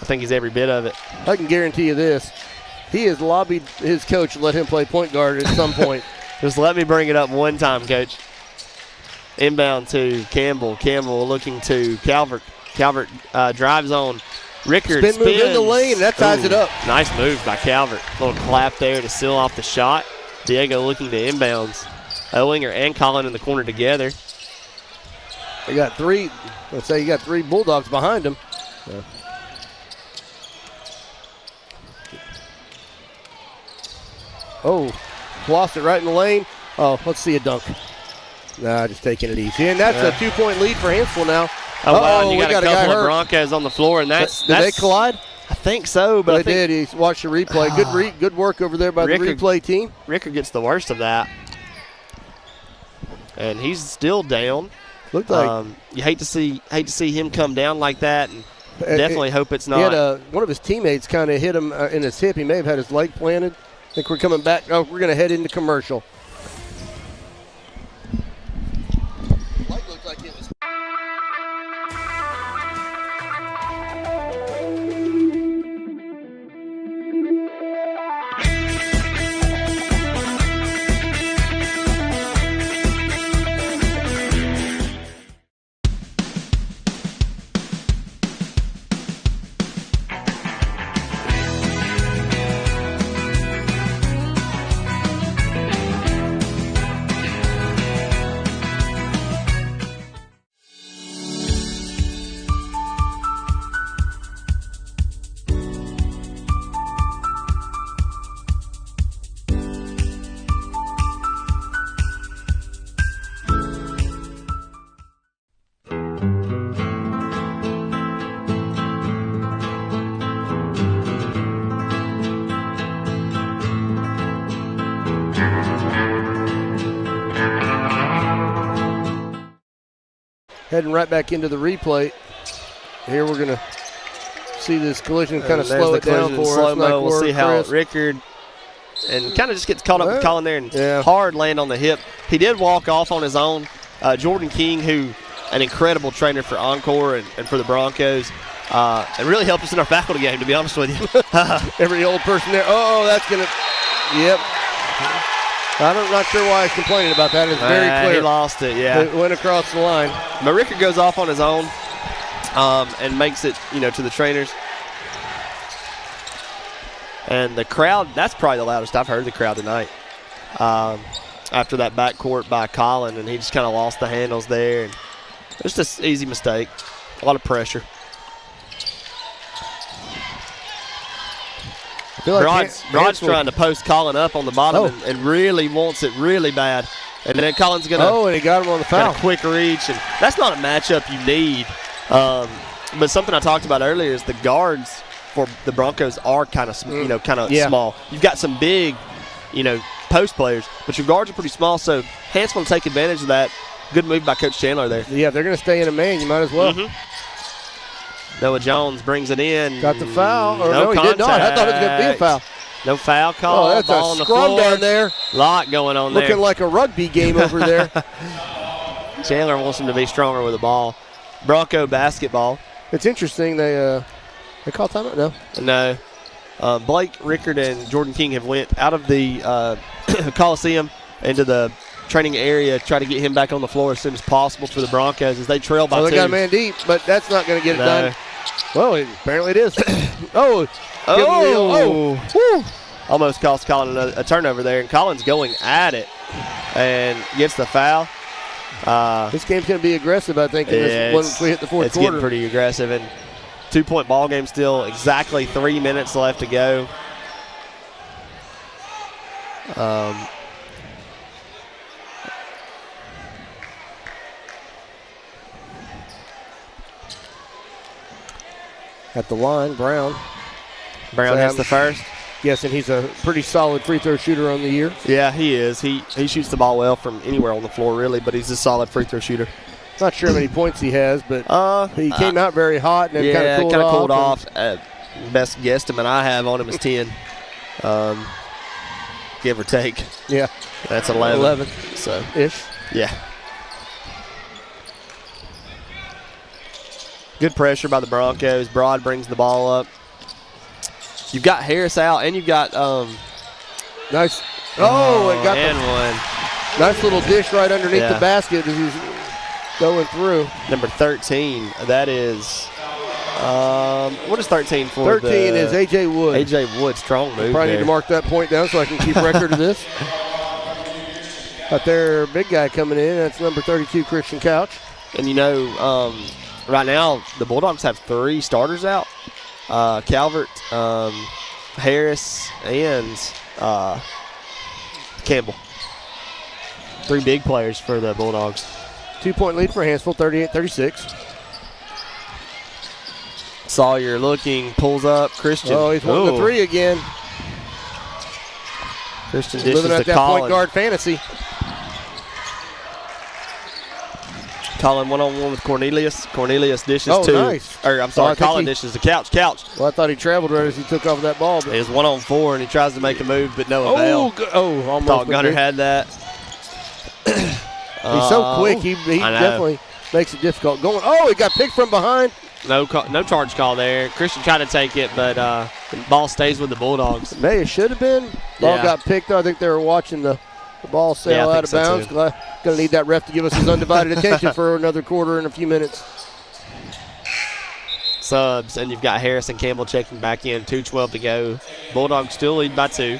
I think he's every bit of it. I can guarantee you this. He has lobbied his coach to let him play point guard at some point. Just let me bring it up one time, Coach. Inbound to Campbell. Campbell looking to Calvert. Calvert drives on. Rickard spins. Move in the lane. That ties it up. Nice move by Calvert. Little clap there to seal off the shot. Diego looking to inbounds. Owinger and Colin in the corner together. They got 3. Let's say you got 3 Bulldogs behind him. Yeah. Oh, lost it right in the lane. Oh, let's see a dunk. Nah, just taking it easy. And that's a 2-point lead for Hanceville now. Oh, wow. And you got a couple of Broncos on the floor, and did they collide? I think so, but they did. He watched the replay. Good work over there by the replay team. Rickard gets the worst of that, and he's still down. Looked like you hate to see him come down like that, and definitely hope it's not. He had one of his teammates kind of hit him in his hip. He may have had his leg planted. I think we're coming back. Oh, we're going to head into commercial. heading right back into the replay. Here we're going to see this collision kind of slow it down for us. Slow-mo. We'll see how Rickard and kind of just gets caught up with Colin there and hard land on the hip. He did walk off on his own. Jordan King, who an incredible trainer for Encore and for the Broncos, and really helped us in our faculty game, to be honest with you. Every old person there. Oh, that's going to – yep. I'm not sure why he's complaining about that. It's very clear. He lost it, yeah. It went across the line. But Rickard goes off on his own and makes it, to the trainers. And the crowd, that's probably the loudest I've heard the crowd tonight. After that backcourt by Colin, and he just kind of lost the handles there. And it was just an easy mistake. A lot of pressure. Rod's trying to post Colin up on the bottom and really wants it really bad. And then Colin's going to and he got him on the foul. Got a quick reach. And that's not a matchup you need. But something I talked about earlier is the guards for the Broncos are kind of, small. You've got some big, post players, but your guards are pretty small, so Hanceville will take advantage of that. Good move by Coach Chandler there. Yeah, if they're going to stay in a man, you might as well. Noah Jones brings it in. Got the foul. Or no he did not. I thought it was going to be a foul. No foul call. Oh, that's ball a on the scrum floor. down there. Lot going on Looking there. like a rugby game over there. Chandler wants him to be stronger with the ball. Bronco basketball. It's interesting. They call timeout? No. Blake Rickard and Jordan King have went out of the Coliseum into the training area, try to get him back on the floor as soon as possible for the Broncos as they trail by 2. They got a man deep, but that's not going to get it done. Well, apparently it is. Almost cost Colin a turnover there, and Colin's going at it and gets the foul. This game's going to be aggressive, I think, once we hit the fourth quarter. It's getting pretty aggressive, and 2-point ball game still, exactly 3 minutes left to go. At the line, Brown hits the first. Yes, and he's a pretty solid free throw shooter on the year. Yeah, he is. He shoots the ball well from anywhere on the floor, really, but he's a solid free throw shooter. Not sure how many points he has, but he came out very hot and then kind of cooled off. Best guesstimate I have on him is 10, give or take. Yeah. That's 11. So ish. Yeah. Good pressure by the Broncos. Broad brings the ball up. You've got Harris out, and you've got nice. And got one. Nice little dish right underneath the basket as he's going through. Number 13. That is. What is 13 for? 13 is A.J. Wood. A.J. Wood, strong move. Probably need to mark that point down so I can keep record of this. Got their big guy coming in. That's number 32, Christian Couch. And right now the Bulldogs have 3 starters out. Calvert, Harris, and Campbell. 3 big players for the Bulldogs. 2-point lead for Hanceville, 38-36. Sawyer looking, pulls up. Christian. Oh, he's wanting the 3 again. Christian dishes living out to that Colin. point guard fantasy. Colin one-on-one with Cornelius. Cornelius dishes to. Nice. Colin dishes to Couch. Well, I thought he traveled right as he took off that ball. It was 1-on-4, and he tries to make a move, but no avail. Almost. Thought Gunner had that. He's so quick. He definitely makes it difficult. He got picked from behind. No charge call there. Christian tried to take it, but the ball stays with the Bulldogs. Maybe it should have been. Ball got picked. I think they were watching the ball sail out of bounds. Going to need that ref to give us his undivided attention for another quarter and a few minutes. Subs, and you've got Harris and Campbell checking back in. 2:12 to go. Bulldogs still lead by 2.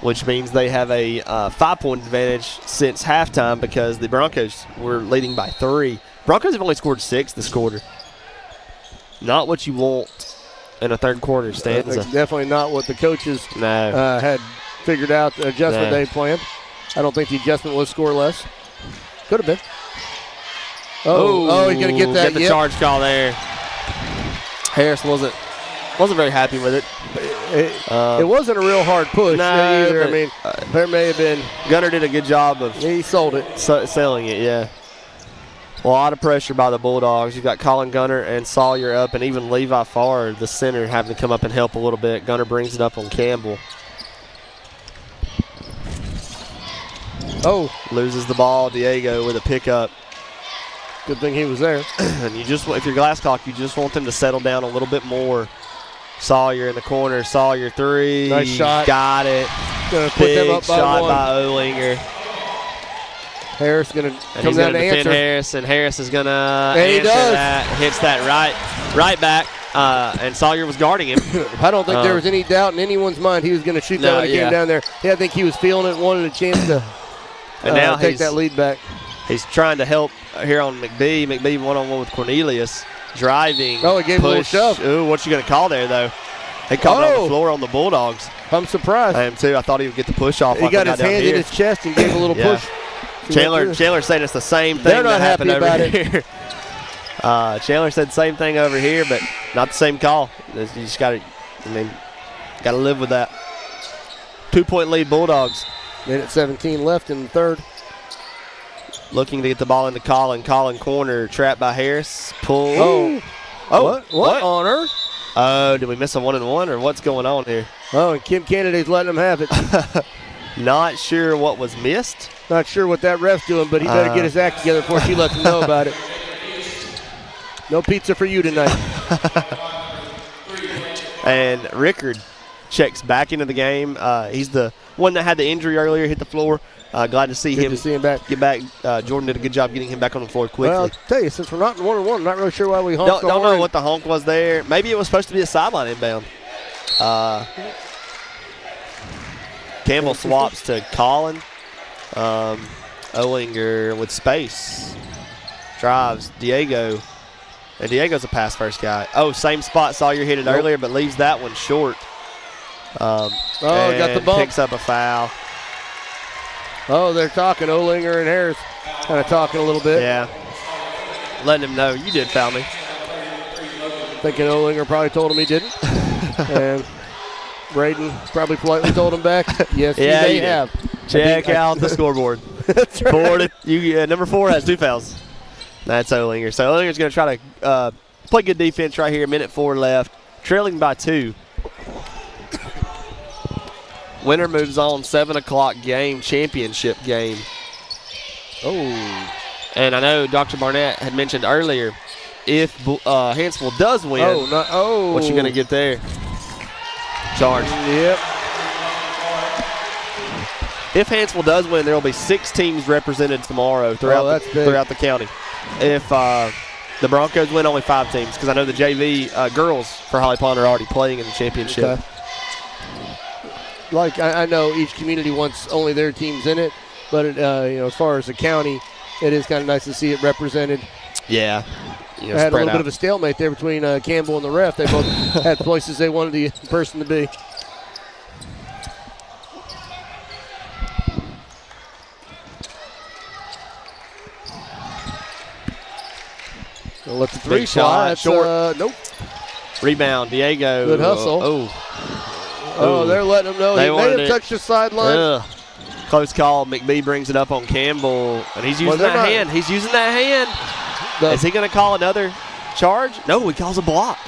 Which means they have a 5-point advantage since halftime because the Broncos were leading by 3. Broncos have only scored 6 this quarter. Not what you want in a third quarter stanza. Definitely not what the coaches had figured out the adjustment they planned. I don't think the adjustment was score less. Could have been. He's going to get that. Get the charge call there. Harris wasn't Wasn't very happy with it. It wasn't a real hard push either. I mean, there may have been. Gunner did a good job of. He sold it. Selling it, yeah. A lot of pressure by the Bulldogs. You've got Colin Gunner and Sawyer up, and even Levi Farr, the center, having to come up and help a little bit. Gunner brings it up on Campbell. Oh. Loses the ball. Diego with a pickup. Good thing he was there. And you just, if you're Glasscock, you just want them to settle down a little bit more. Sawyer in the corner. Sawyer three. Nice shot. Got it. Gonna put Big them up by shot one. by Olinger. Harris going to And come he's down going to to defend answer. Harris, and Harris is going to And he answer does. that. Hits that right back, and Sawyer was guarding him. I don't think there was any doubt in anyone's mind he was going to shoot that when he came down there. Yeah, I think he was feeling it, wanted a chance to And now take that lead back. He's trying to help here on McBee. McBee one-on-one with Cornelius. Driving. Oh, he gave him a little shove. Ooh, what's you going to call there, though? They called it on the floor on the Bulldogs. I'm surprised. I am, too. I thought he would get the push off. He got his hand in his chest and gave a little push. Chandler said it's the same thing. They're not happy over about here. Chandler said the same thing over here, but not the same call. You just got to live with that. 2-point lead Bulldogs. Minute 17 left in the third. Looking to get the ball into Colin. Colin corner, trapped by Harris. Pull. Oh. What on earth? Oh, did we miss a 1-and-1 or what's going on here? Oh, and Kim Kennedy's letting him have it. Not sure what was missed. Not sure what that ref's doing, but he better get his act together before she lets him know about it. No pizza for you tonight. And Rickard checks back into the game. He's the one that had the injury earlier, hit the floor. Glad to see him back. Get back. Jordan did a good job getting him back on the floor quickly. Well, I'll tell you, since we're not in 1-1, I'm not really sure why we honked Don't know what the honk was there. Maybe it was supposed to be a sideline inbound. Campbell swaps to Colin. Olinger with space. Drives. Diego. And Diego's a pass first guy. Oh, same spot. Sawyer hit it earlier, but leaves that one short. Got the bump. Picks up a foul. Oh, they're talking. Olinger and Harris kind of talking a little bit. Yeah. Letting him know, you did foul me. Thinking Olinger probably told him he didn't. And Braden probably politely told him back, yes, yeah, they have. Check out the scoreboard. That's right. Number 4 has 2 fouls. That's Olinger. So Olinger's going to try to play good defense right here. Minute 4 left. Trailing by 2. Winner moves on. 7 o'clock game, championship game. Oh. And I know Dr. Barnett had mentioned earlier, if Hanceville does win, what you going to get there? Charge. Yep. If Hanceville does win, there will be 6 teams represented tomorrow throughout the county. If the Broncos win, only 5 teams, because I know the JV girls for Holly Pond are already playing in the championship. Okay. Like I know each community wants only their teams in it, but as far as the county, it is kind of nice to see it represented. Yeah. I had a little bit of a stalemate there between Campbell and the ref. They both had places they wanted the person to be. They'll let the 3 shot. Short. Nope. Rebound. Diego. Good hustle. Oh, they're letting them know. He may have touched the sideline. Close call. McBee brings it up on Campbell, and he's using that hand. He's using that hand. Is he going to call another charge? No, he calls a block.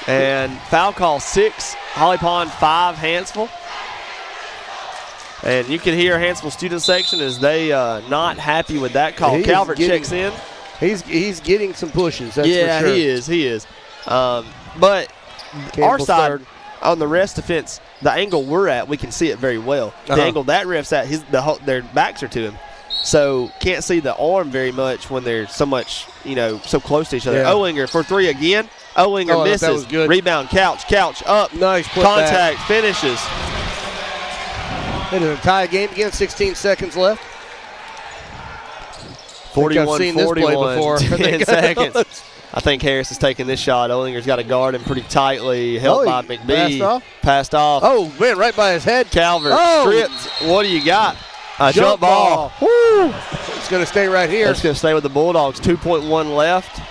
And foul call 6, Holly Pond 5, Hanceville. And you can hear Hanceville student section as they not happy with that call. Calvert checks in. He's getting some pushes, that's for sure. He is. But our side on the ref's defense, the angle we're at, we can see it very well. The angle that ref's at, their backs are to him. So can't see the arm very much when they're so close to each other. Yeah. Olinger for 3 again. Olinger misses. That was good. Rebound, couch up. Nice put contact, finishes. It is a tie game again, 16 seconds left. 41, I've seen this play before. 10 seconds. I think Harris is taking this shot. Olinger's got to guard him pretty tightly. Held by McBee. Passed off. Oh, man, right by his head. Calvert stripped. What do you got? A jump ball. Woo! It's going to stay right here. It's going to stay with the Bulldogs. 2.1 left.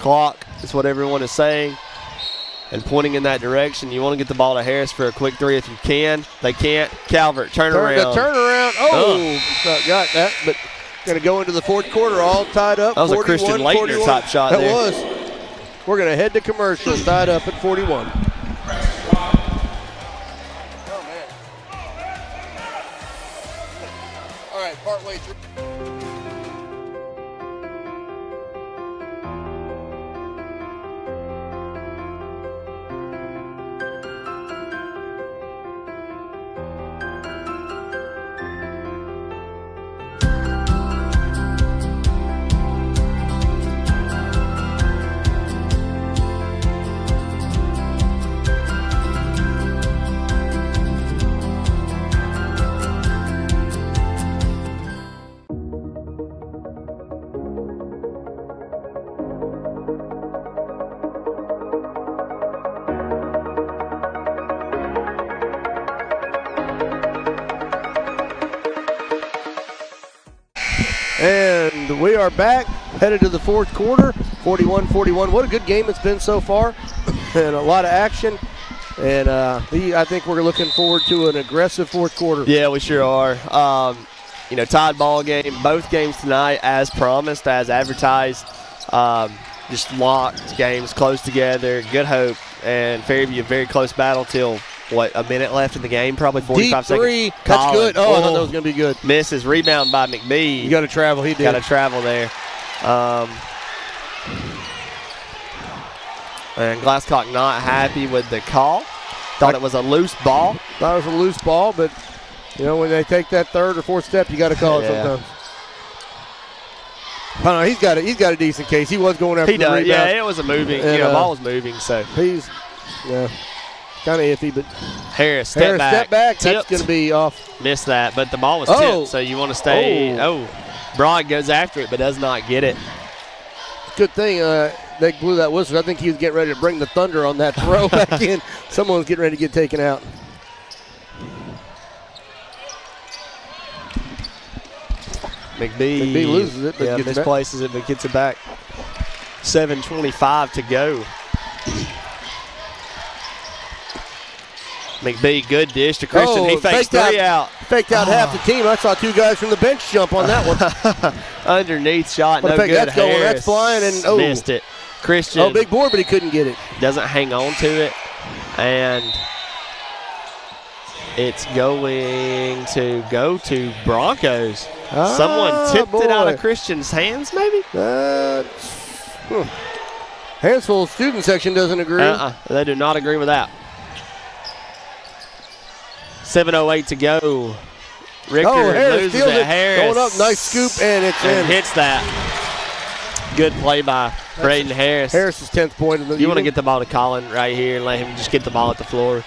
clock is what everyone is saying and pointing in that direction. You want to get the ball to Harris for a quick three if you can. They can't. Calvert, turn around. The turnaround. Got that, but going to go into the fourth quarter all tied up. That was a Christian Leitner type shot there. That was. We're going to head to commercial tied up at 41. Oh, man. All right, partway through. And we are back, headed to the fourth quarter, 41-41. What a good game it's been so far, and a lot of action. And I think we're looking forward to an aggressive fourth quarter. Yeah, we sure are. Tied ball game. Both games tonight, as promised, as advertised. Just locked games, close together. Good Hope and Fairview, a very close battle till a minute left in the game, probably 45 Deep three. seconds. That's good. Oh, I thought that was going to be good. Misses. Rebound by McBee. You got to travel. He did. Got to travel there. And Glasscock not happy with the call. Thought it was a loose ball. Thought it was a loose ball, but, when they take that third or fourth step, you got to call it sometimes. I don't know, he's got a decent case. He was going after the rebound. Yeah, it was a moving. The ball was moving, so. He's, kind of iffy, but Harris, step back. That's going to be off. Missed that, but the ball was tipped, so you want to stay. Broad goes after it, but does not get it. Good thing they blew that whistle. I think he was getting ready to bring the thunder on that throw back in. Someone was getting ready to get taken out. McBee loses it, but gets misplaces it, but gets it back. 7:25 to go. McBee, good dish to Christian. He fakes three out. Faked out half the team. I saw two guys from the bench jump on that one. Underneath shot, no good. That's going. That's flying, and missed it. Christian. Big board, but he couldn't get it. Doesn't hang on to it, and it's going to go to Broncos. Someone tipped it out of Christian's hands, maybe? Hanceville student section doesn't agree. They do not agree with that. 7:08 to go. Ricker Harris loses it. Harris going up, nice scoop, and it's in. Hits that. Good play by Braden Harris. Harris's 10th point of the You want to get the ball to Colin right here and let him just get the ball at the floor.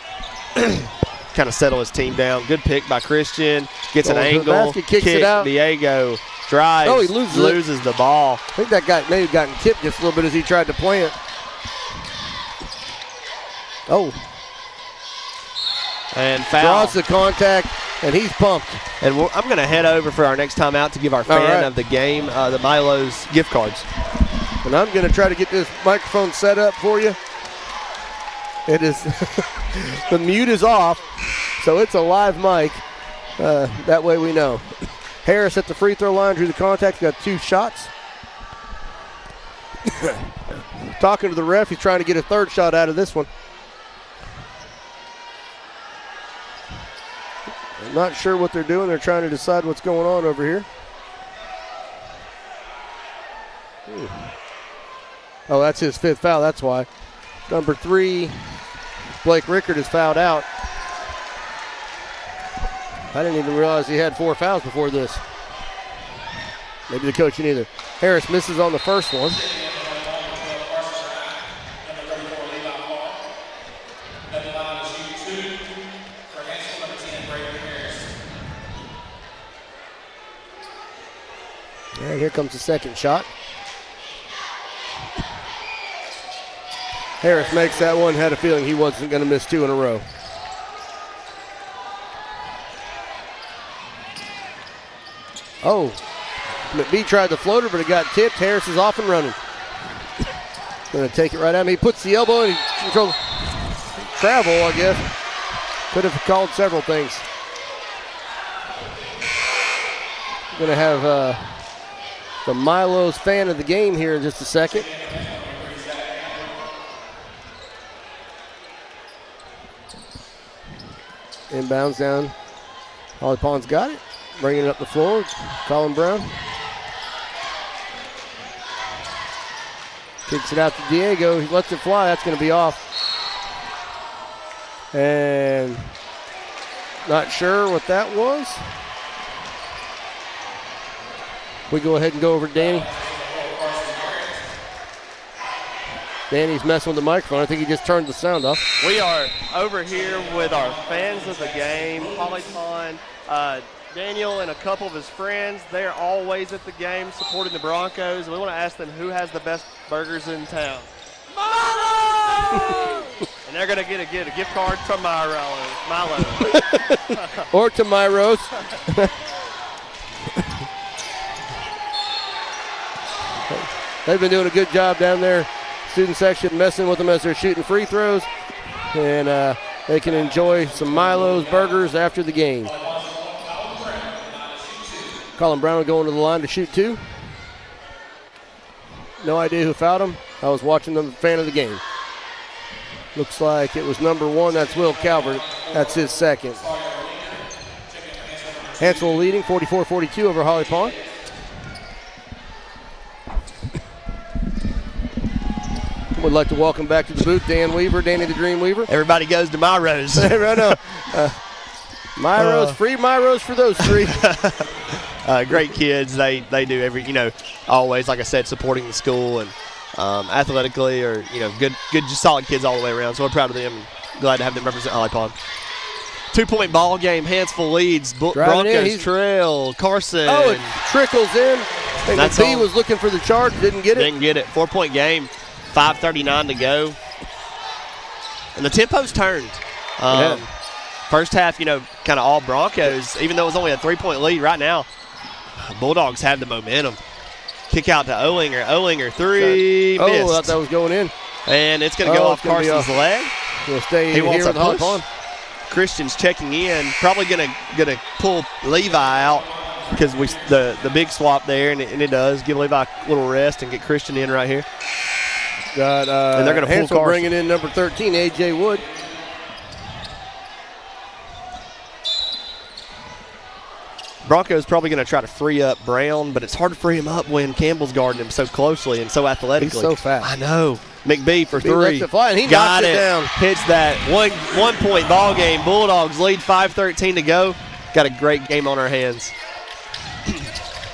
Kind of settle his team down. Good pick by Christian. Gets an angle. Basket, kicks it out. Diego drives. He loses the ball. I think that guy may have gotten tipped just a little bit as he tried to play it. And foul. Draws the contact, and he's pumped. And I'm going to head over for our next timeout to give our fan of the game the Milo's gift cards. And I'm going to try to get this microphone set up for you. It is the mute is off, so it's a live mic. That way we know. Harris at the free throw line, drew the contact, got two shots. Talking to the ref, he's trying to get a third shot out of this one. I'm not sure what they're doing. They're trying to decide what's going on over here. Oh, that's his fifth foul. That's why. Number 3, Blake Rickard is fouled out. I didn't even realize he had 4 fouls before this. Maybe the coach didn't either. Harris misses on the first one. And here comes the second shot. Harris makes that one, had a feeling he wasn't going to miss 2 in a row. McBee tried the floater, but it got tipped. Harris is off and running. Going to take it right at me. He puts the elbow and he controls travel, I guess. Could have called several things. Going to have the Milo's fan of the game here in just a second. Inbounds down. Holly Pond's got it. Bringing it up the floor. Colin Brown. Kicks it out to Diego. He lets it fly. That's going to be off. And not sure what that was. We go ahead and go over to Danny. Danny's messing with the microphone. I think he just turned the sound off. We are over here with our fans of the game, Holly Pond, Daniel and a couple of his friends. They're always at the game supporting the Broncos. We want to ask them who has the best burgers in town. Milo! And they're going to get a gift card to Milo. Or to Myros. They've been doing a good job down there, student section, messing with them as they're shooting free throws. And they can enjoy some Milo's burgers after the game. Colin Brown will go into the line to shoot 2. No idea who fouled him. I was watching the fan of the game. Looks like it was number 1. That's Will Calvert. That's his second. Hanceville leading 44-42 over Holly Pond. Would like to welcome back to the booth Dan Weaver, Danny the Dream Weaver. Everybody goes to Myros. Right now. Myros, free Myros for those 3. Great kids. They do always, like I said, supporting the school and athletically or, good, just solid kids all the way around. So we're proud of them and glad to have them represent Holly Pond. 2-point ball game. Hanceville leads. Broncos trail. Carson. Oh, it trickles in. And the B was looking for the charge. Didn't get it. 4-point game. 5:39 to go. And the tempo's turned. First half, kind of all Broncos, even though it was only a 3-point lead right now. Bulldogs have the momentum. Kick out to Olinger. Olinger, 3, missed. I thought that was going in. And it's going to go off Carson's leg. He'll stay he here wants with Holly Pond. Christian's checking in. Probably going to pull Levi out because the big swap there, and it does. Give Levi a little rest and get Christian in right here. Got and they're going to pull Carson. Bringing in number 13, A.J. Wood. Broncos probably going to try to free up Brown, but it's hard to free him up when Campbell's guarding him so closely and so athletically. He's so fast. I know. McBee for 3. Lets it fly, and he got knocks it down. Hits that 1-point ball game. Bulldogs lead 5:13 to go. Got a great game on our hands.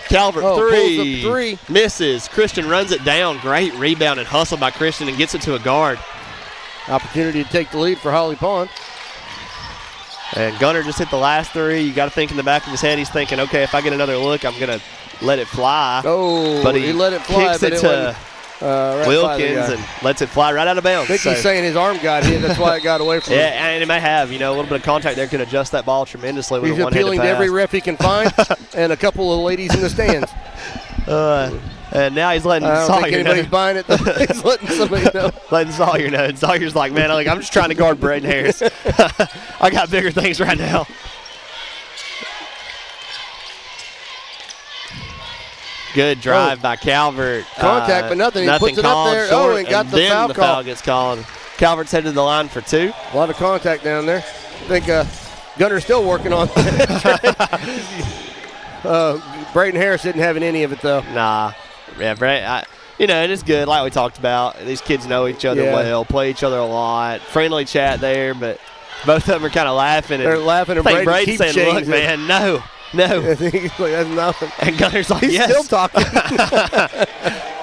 Calvert, 3. 3. Misses. Christian runs it down. Great rebound and hustle by Christian and gets it to a guard. Opportunity to take the lead for Holly Pond. And Gunner just hit the last 3. You got to think in the back of his head, he's thinking, okay, if I get another look, I'm going to let it fly. Oh, but he let it fly. Kicks it to Wilkins and lets it fly right out of bounds. I think he's saying his arm got hit. That's why it got away from him. Yeah, and it may have. A little bit of contact there could adjust that ball tremendously with a one-handed pass. He's appealing to every ref he can find and a couple of ladies in the stands. And now he's letting Sawyer know. I don't think anybody's buying it. He's letting somebody know. Letting Sawyer know. And Sawyer's like, man, I'm just trying to guard Braden Harris. I got bigger things right now. Good drive by Calvert. Contact, but nothing. He puts it up there. Short, and got the then foul the call. Foul gets called. Calvert's headed to the line for 2. A lot of contact down there. I think Gunner's still working on that. Braden Harris didn't have any of it, though. Nah. Yeah, and it's good, like we talked about. These kids know each other well, play each other a lot. Friendly chat there, but both of them are kind of laughing. They're laughing, and Braden's saying, look, man, no. I think that's nothing. And Gunner's like, he's yes. still talking.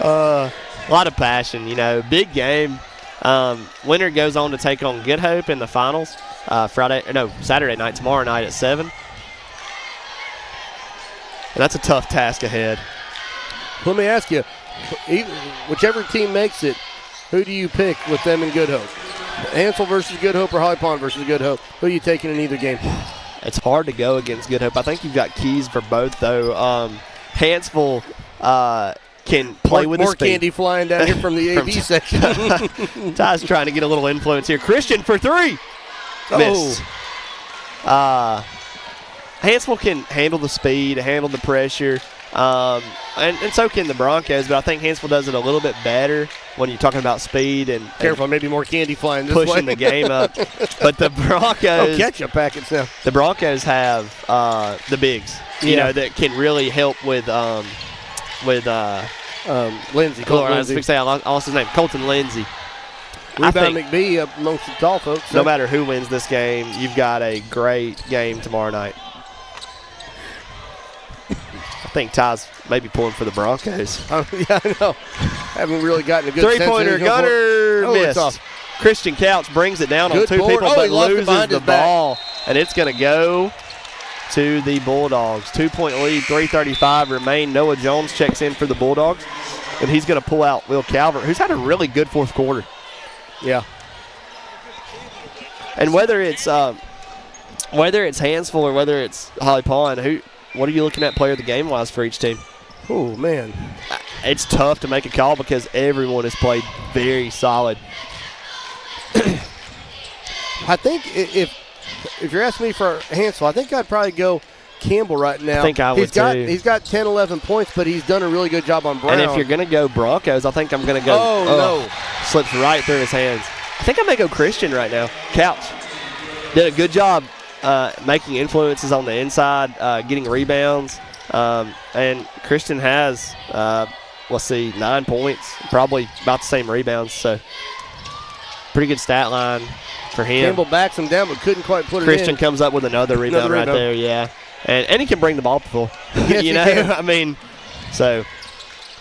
A lot of passion, big game. Winner goes on to take on Good Hope in the finals Saturday night, tomorrow night at 7. And that's a tough task ahead. Let me ask you, whichever team makes it, who do you pick with them in Good Hope? Hanceville versus Good Hope or Holly Pond versus Good Hope? Who are you taking in either game? It's hard to go against Good Hope. I think you've got keys for both, though. Hanceville can play with more his speed. candy flying down here from the AB section. Ty's trying to get a little influence here. Christian for three. Missed. Hanceville can handle the speed, handle the pressure, and so can the Broncos, but I think Hanceville does it a little bit better when you're talking about speed and careful, maybe more candy flying this pushing way. the game up. But the Broncos, ketchup packets now. The Broncos have the bigs, you know, that can really help with Lindsey. I lost his name, Colton Lindsey. Rebound McBee up amongst the tall folks. No matter who wins this game, you've got a great game tomorrow night. I think Ty's maybe pulling for the Broncos. Yeah, I know. Haven't really gotten a good three-pointer. Gunner missed. Christian Couch brings it down on two people, but loses the ball, and it's going to go to the Bulldogs. 2-point lead, 3:35 remain. Noah Jones checks in for the Bulldogs, and he's going to pull out Will Calvert, who's had a really good fourth quarter. Yeah. And whether it's Hanceville or whether it's Holly Pond, what are you looking at player of the game wise for each team? Oh man, it's tough to make a call because everyone has played very solid. I think if you're asking me for Hanceville, I think I'd probably go Campbell right now. I think I would too. He's got 10, 11 points, but he's done a really good job on Brown. And if you're going to go Broncos, I think I'm going to go. No. Slips right through his hands. I think I may go Christian right now. Couch did a good job making influences on the inside, getting rebounds. And Christian has, 9 points, probably about the same rebounds. So pretty good stat line for him. Campbell backs him down but couldn't quite put it in. Christian comes up with another rebound right there, yeah. And he can bring the ball to full. Yes, you know, I mean, so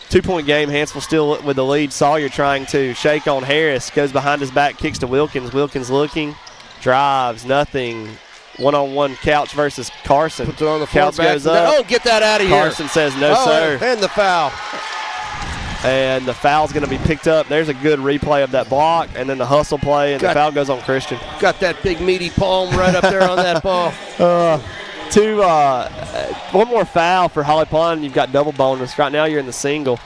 2-point game. Hanceville still with the lead. Sawyer trying to shake on Harris. Goes behind his back, kicks to Wilkins. Wilkins looking, drives, nothing. One-on-one Couch versus Carson. Puts it on the floor. Couch goes up. Oh, get that out of here. Carson says no, sir. And the foul. And the foul's going to be picked up. There's a good replay of that block, and then the hustle play, and the foul goes on Christian. Got that big meaty palm right up there on that ball. One more foul for Holly Pond. You've got double bonus. Right now you're in the single.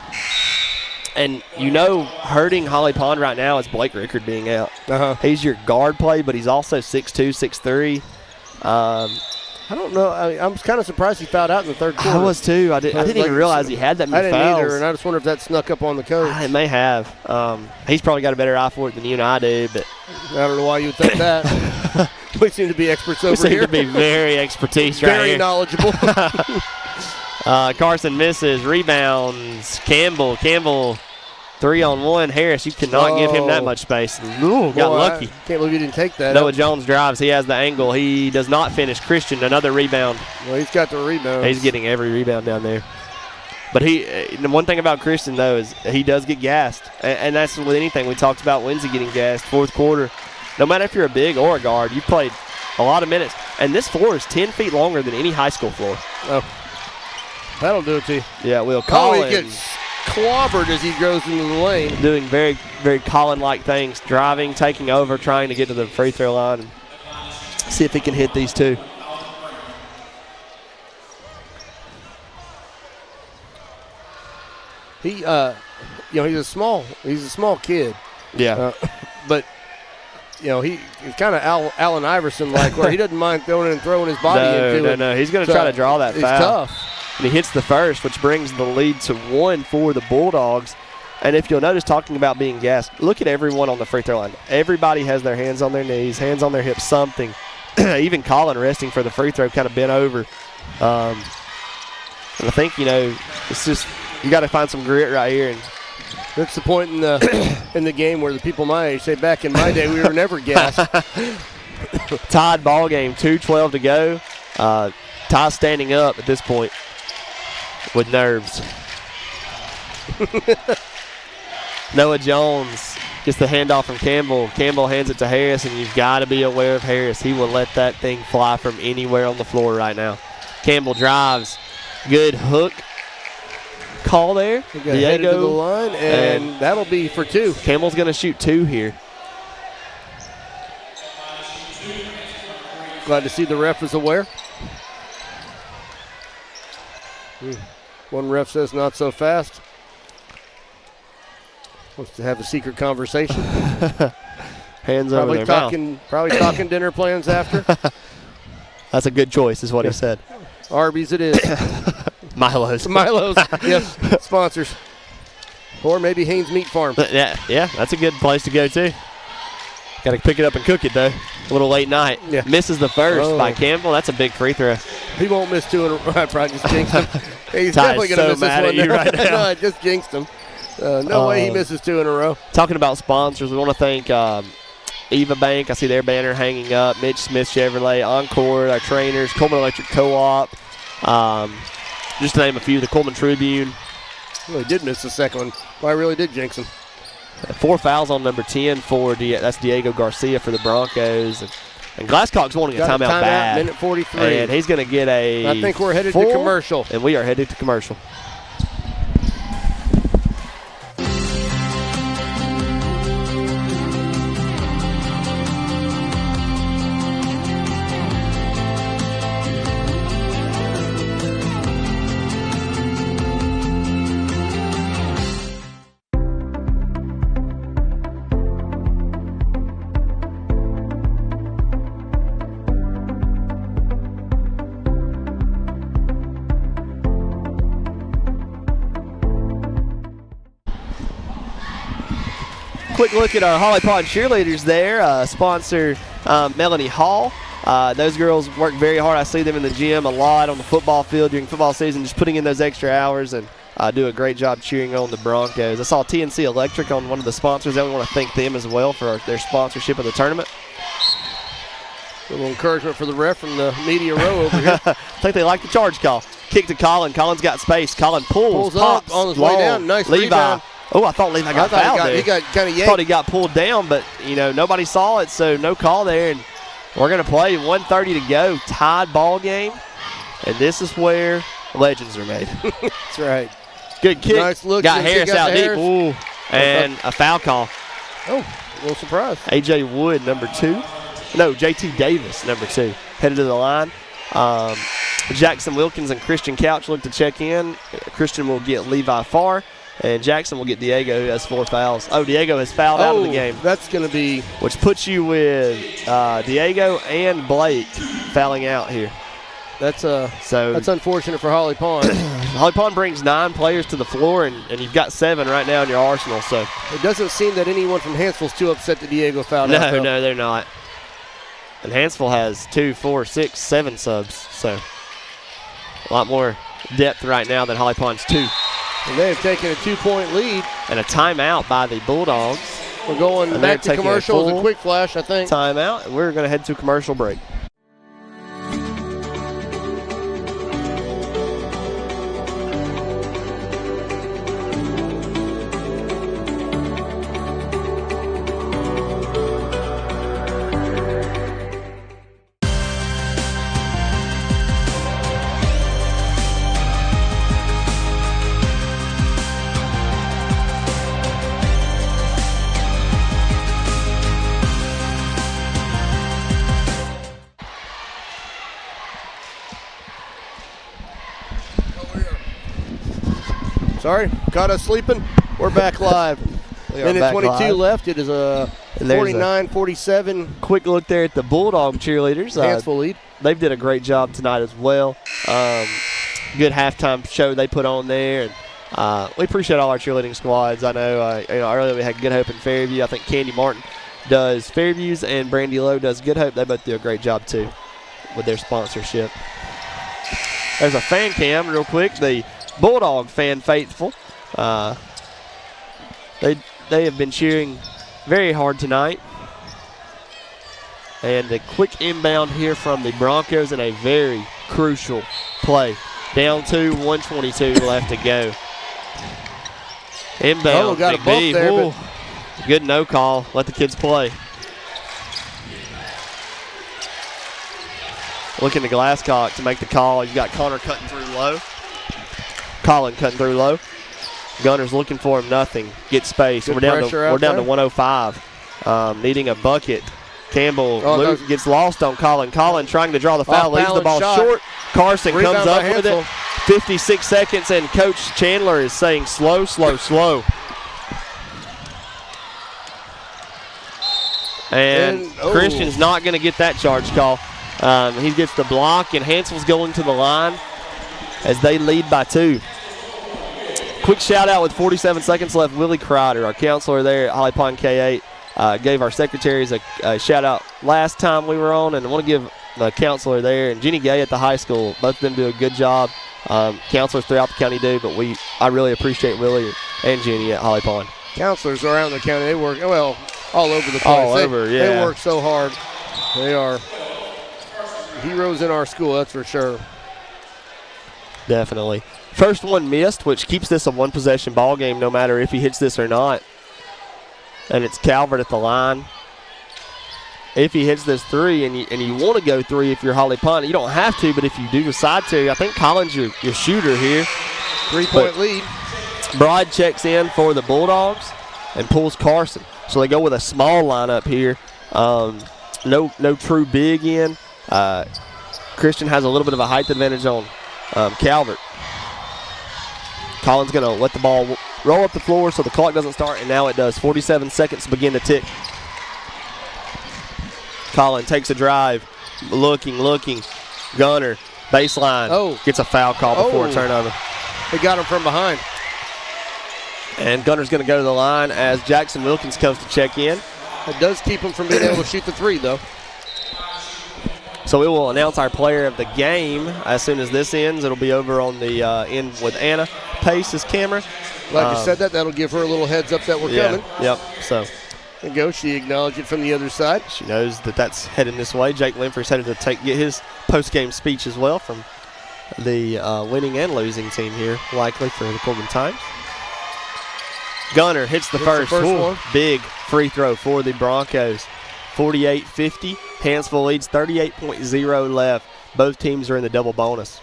And hurting Holly Pond right now is Blake Rickard being out. He's your guard play, but he's also 6'2", 6'3". I don't know. I'm kind of surprised he fouled out in the third quarter. I was too. I didn't even realize he had that many fouls. I didn't either, and I just wonder if that snuck up on the coach. It may have. He's probably got a better eye for it than you and I do, but I don't know why you would think that. We seem to be experts over here. We seem to be very expertise right here. Very knowledgeable. Carson misses. Rebounds. Campbell 3-on-1. Harris, you cannot give him that much space. Got lucky. Can't believe you didn't take that. Noah Jones drives. He has the angle. He does not finish. Christian, another rebound. Well, he's got the rebound. He's getting every rebound down there. But the one thing about Christian, though, is he does get gassed. And that's with anything. We talked about Lindsey getting gassed. Fourth quarter. No matter if you're a big or a guard, you've played a lot of minutes. And this floor is 10 feet longer than any high school floor. Oh, that'll do it to you. Yeah, Will Collins. He gets clobbered as he goes into the lane. Doing very, very Collin-like things. Driving, taking over, trying to get to the free throw line and see if he can hit these two. He's a small kid. Yeah. But he's kind of Allen Iverson-like, where he doesn't mind throwing his body into it. No. He's going to try to draw that foul. It's tough. And he hits the first, which brings the lead to 1 for the Bulldogs. And if you'll notice, talking about being gassed, look at everyone on the free throw line. Everybody has their hands on their knees, hands on their hips, something. Even Colin resting for the free throw, kind of bent over. And I think, it's just you got to find some grit right here. And that's the point in the game where the people my age say, back in my day, we were never gassed. Tied ball game, 2:12 to go. Ty standing up at this point with nerves. Noah Jones gets the handoff from Campbell. Campbell hands it to Harris, and you've got to be aware of Harris. He will let that thing fly from anywhere on the floor right now. Campbell drives. Good hook call there. Headed to the line, and that'll be for 2. Campbell's going to shoot 2 here. Glad to see the ref is aware. One ref says not so fast. Wants to have a secret conversation. Hands over their mouth. Probably talking dinner plans after. That's a good choice, is what he said. Arby's it is. Milo's. Milo's, yes, sponsors. Or maybe Haynes Meat Farm. Yeah, that's a good place to go, too. Got to pick it up and cook it, though. A little late night. Yeah. Misses the first by Campbell. That's a big free throw. He won't miss 2 in a row. I probably just jinxed him. He's Ty's definitely going to miss mad this one. at you right now. No, I just jinxed him. No way he misses 2 in a row. Talking about sponsors, we want to thank Eva Bank. I see their banner hanging up. Mitch Smith Chevrolet, Encore, our trainers, Cullman Electric Co-op. Just to name a few, the Cullman Tribune. Well, he did miss the second one. Well, I really did jinx him. 4 fouls on number 10 for that's Diego Garcia for the Broncos. And Glasscock's wanting a timeout bad. Minute 43. And he's going to get I think we're headed to commercial. And we are headed to commercial. Quick look at our Holly Pond cheerleaders there. Sponsor Melanie Hall. Those girls work very hard. I see them in the gym a lot on the football field during football season, just putting in those extra hours and do a great job cheering on the Broncos. I saw TNC Electric on one of the sponsors. We want to thank them as well for their sponsorship of the tournament. A little encouragement for the ref from the media row over here. I think they like the charge call. Kick to Colin. Colin's got space. Colin pulls up on his way down. Nice Levi. rebound. Oh, I thought Levi got fouled there. He got kind of yanked. Thought he got pulled down, but, nobody saw it, so no call there. And we're going to play 1:30 to go. Tied ball game. And this is where legends are made. That's right. Good kick. Nice look. Got Harris out deep. Ooh. And a foul call. Oh, a little surprise. A.J. Wood, number 2. No, J.T. Davis, number 2. Headed to the line. Jackson Wilkins and Christian Couch look to check in. Christian will get Levi Farr. And Jackson will get Diego, who has 4 fouls. Oh, Diego has fouled out of the game. That's going to be... Which puts you with Diego and Blake fouling out here. That's unfortunate for Holly Pond. Holly Pond brings 9 players to the floor, and you've got 7 right now in your arsenal. So it doesn't seem that anyone from Hanceville's too upset that Diego fouled out. No, they're not. And Hanceville has 2, 4, 6, 7 subs. So a lot more depth right now than Holly Pond's 2. And they have taken a 2-point lead. And a timeout by the Bulldogs. We're going back to commercials, a quick flash, I think. Timeout, and we're going to head to commercial break. Sorry, caught us sleeping. We're back live. Minute 22 left. It is a 49-47. Quick look there at the Bulldog cheerleaders. Hanceville lead. They did a great job tonight as well. Good halftime show they put on there. And we appreciate all our cheerleading squads. I know, earlier we had Good Hope and Fairview. I think Candy Martin does Fairview's and Brandy Lowe does Good Hope. They both do a great job too with their sponsorship. There's a fan cam real quick. The Bulldog fan faithful. They have been cheering very hard tonight. And a quick inbound here from the Broncos in a very crucial play. Down 2, 1:22 left to go. Inbound. Got a bump there. Good no call. Let the kids play. Looking to Glasscock to make the call. You've got Connor cutting through low. Colin cutting through low. Gunner's looking for him. Nothing. Get space. We're down to 105. Needing a bucket. Campbell gets lost on Colin. Colin trying to draw the foul. Leaves the ball short. Carson comes up with it. 56 seconds, and Coach Chandler is saying slow, slow, slow. And Christian's not going to get that charge call. He gets the block, and Hanceville's going to the line as they lead by 2. Quick shout-out with 47 seconds left. Willie Crowder, our counselor there at Holly Pond K8, gave our secretaries a shout-out last time we were on, and I want to give the counselor there and Jenny Gay at the high school. Both of them do a good job. Counselors throughout the county do, but I really appreciate Willie and Jenny at Holly Pond. Counselors around the county, they work, well, all over the place. They work so hard. They are heroes in our school, that's for sure. Definitely. First one missed, which keeps this a one-possession ball game no matter if he hits this or not. And it's Calvert at the line. If he hits this 3 and you want to go 3 if you're Holly Pond, you don't have to, but if you do decide to, I think Collins your shooter here. 3-point lead. Broad checks in for the Bulldogs and pulls Carson. So they go with a small lineup here. No true big in. Christian has a little bit of a height advantage on Calvert. Collins going to let the ball roll up the floor so the clock doesn't start, and now it does. 47 seconds to begin to tick. Collins takes a drive, looking. Gunner, baseline, gets a foul call before a turnover. They got him from behind. And Gunner's going to go to the line as Jackson Wilkins comes to check in. It does keep him from being able to shoot the 3, though. So we will announce our player of the game as soon as this ends. It'll be over on the end with Anna Pace's camera. Glad you said that. That'll give her a little heads up that we're coming. Yep. So there you go. She acknowledged it from the other side. She knows that that's heading this way. Jake Linford's headed to get his post-game speech as well from the winning and losing team here, likely for the Cullman Times. Gunner hits the first one. Big free throw for the Broncos. 48-50. Hanceville leads 38.0 left. Both teams are in the double bonus.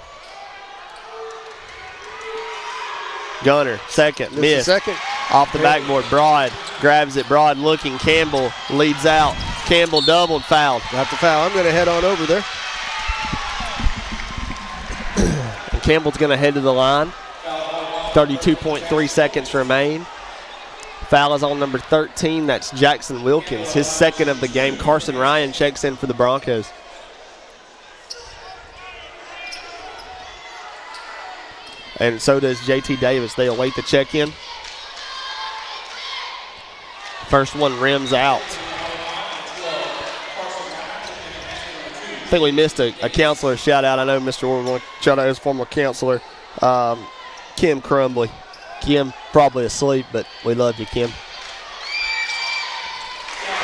Gunner, second, miss. Off the backboard, Broad grabs it. Broad looking, Campbell leads out. Campbell doubled, fouled. Got the foul. I'm going to head on over there. And Campbell's going to head to the line. 32.3 seconds remain. Foul is on number 13. That's Jackson Wilkins, his second of the game. Carson Ryan checks in for the Broncos. And so does JT Davis. They await the check-in. First one rims out. I think we missed a counselor shout-out. I know Mr. Orr will shout out his former counselor, Kim Crumbly. Kim probably asleep, but we love you, Kim.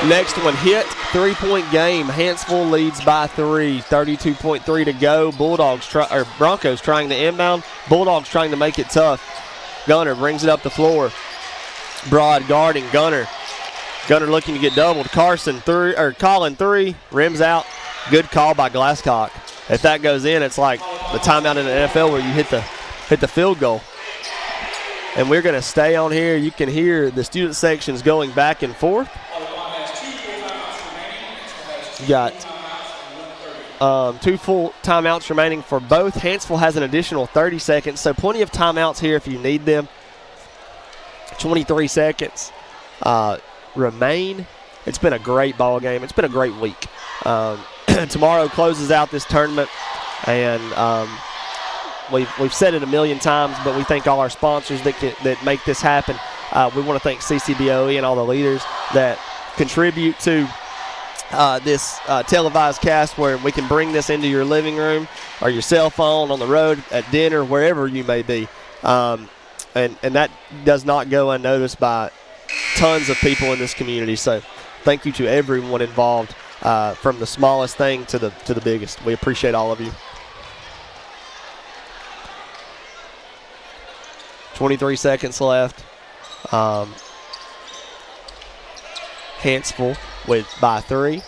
Next one hit, 3-point game. Hanceville leads by 3. 32.3 to go. Broncos trying to inbound. Bulldogs trying to make it tough. Gunner brings it up the floor. Broad guarding Gunner. Gunner looking to get doubled. Collin 3 rims out. Good call by Glasscock. If that goes in, it's like the timeout in the NFL where you hit the field goal. And we're going to stay on here. You can hear the student sections going back and forth. You got 2 full timeouts remaining for both. Hanceville has an additional 30 seconds, so plenty of timeouts here if you need them. 23 seconds remain. It's been a great ball game. It's been a great week. Tomorrow closes out this tournament, and we've said it a million times, but we thank all our sponsors that make this happen. We want to thank CCBOE and all the leaders that contribute to this televised cast where we can bring this into your living room or your cell phone, on the road, at dinner, wherever you may be. And that does not go unnoticed by tons of people in this community. So thank you to everyone involved, from the smallest thing to the biggest. We appreciate all of you. 23 seconds left. Hanceville by 3.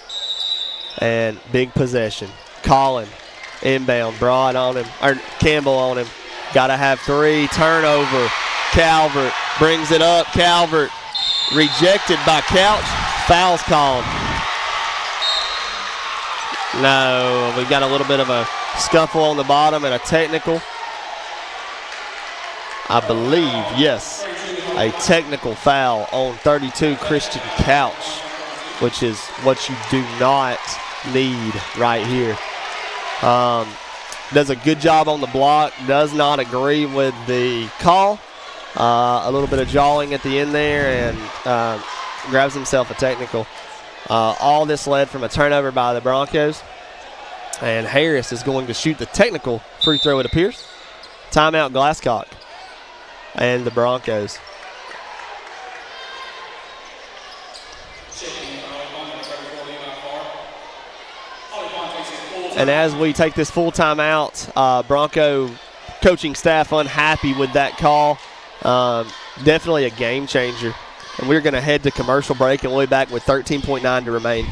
And big possession. Collin inbound. Broad on him. Or Campbell on him. Got to have 3. Turnover. Calvert brings it up. Calvert rejected by Couch. Foul's called. No, we got a little bit of a scuffle on the bottom and a technical. I believe, yes, a technical foul on 32, Christian Couch. which is what you do not need right here. Does a good job on the block, does not agree with the call. A little bit of jawing at the end there, and grabs himself a technical. All this led from a turnover by the Broncos. And Harris is going to shoot the technical free throw, it appears. Timeout Glasscock and the Broncos. And as we take this full timeout, Bronco coaching staff unhappy with that call. Definitely a game changer. And we're going to head to commercial break, and we'll be back with 13.9 to remain.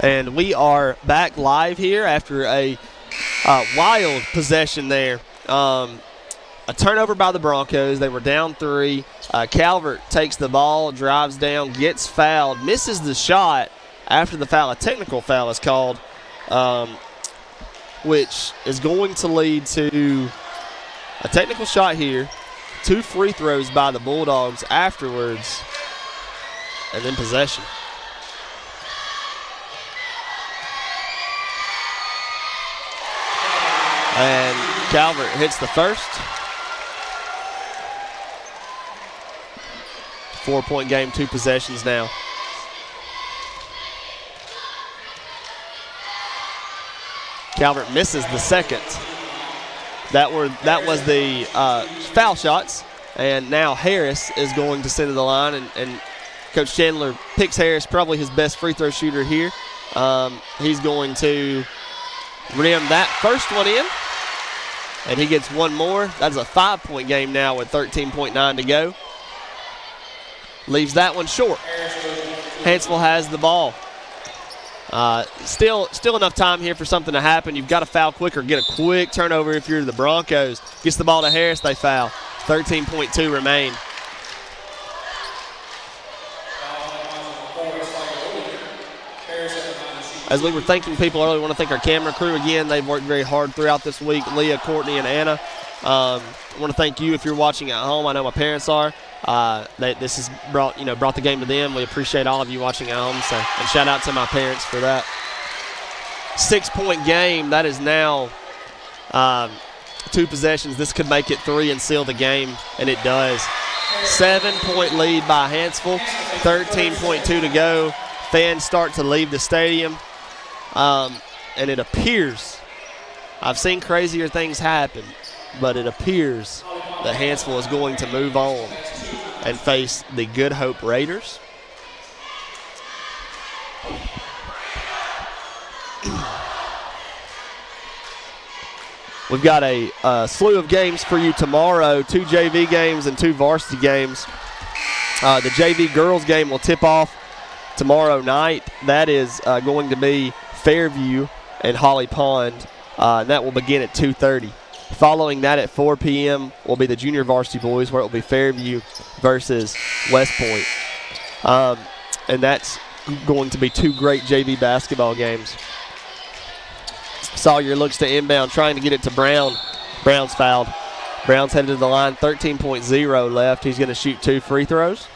And we are back live here after a wild possession there. A turnover by the Broncos. They were down 3. Calvert takes the ball, drives down, gets fouled, misses the shot after the foul. A technical foul is called, which is going to lead to a technical shot here, 2 free throws by the Bulldogs afterwards, and then possession. And Calvert hits the first. 4-point game, 2 possessions now. Calvert misses the second. That was the foul shots. And now Harris is going to center the line, and Coach Chandler picks Harris, probably his best free throw shooter here. He's going to rim that first one in. And he gets one more. That's a 5-point game now with 13.9 to go. Leaves that one short. Hanceville has the ball. Still enough time here for something to happen. You've got to foul quick or get a quick turnover if you're the Broncos. Gets the ball to Harris, they foul. 13.2 remain. As we were thanking people earlier, we want to thank our camera crew again. They've worked very hard throughout this week. Leah, Courtney, and Anna. I want to thank you if you're watching at home. I know my parents are. This has brought the game to them. We appreciate all of you watching at home. And shout out to my parents for that. 6-point game. That is now 2 possessions. This could make it 3 and seal the game, and it does. 7-point lead by Hanceville. 13.2 to go. Fans start to leave the stadium. And it appears, I've seen crazier things happen, but it appears that Hanceville is going to move on and face the Good Hope Raiders. We've got a slew of games for you tomorrow, 2 JV games and 2 varsity games. The JV girls game will tip off tomorrow night. That is going to be Fairview and Holly Pond. And that will begin at 2:30. Following that at 4 p.m. will be the junior varsity boys, where it will be Fairview versus West Point. And that's going to be 2 great JV basketball games. Sawyer looks to inbound, trying to get it to Brown. Brown's fouled. Brown's headed to the line, 13.0 left. He's going to shoot 2 free throws.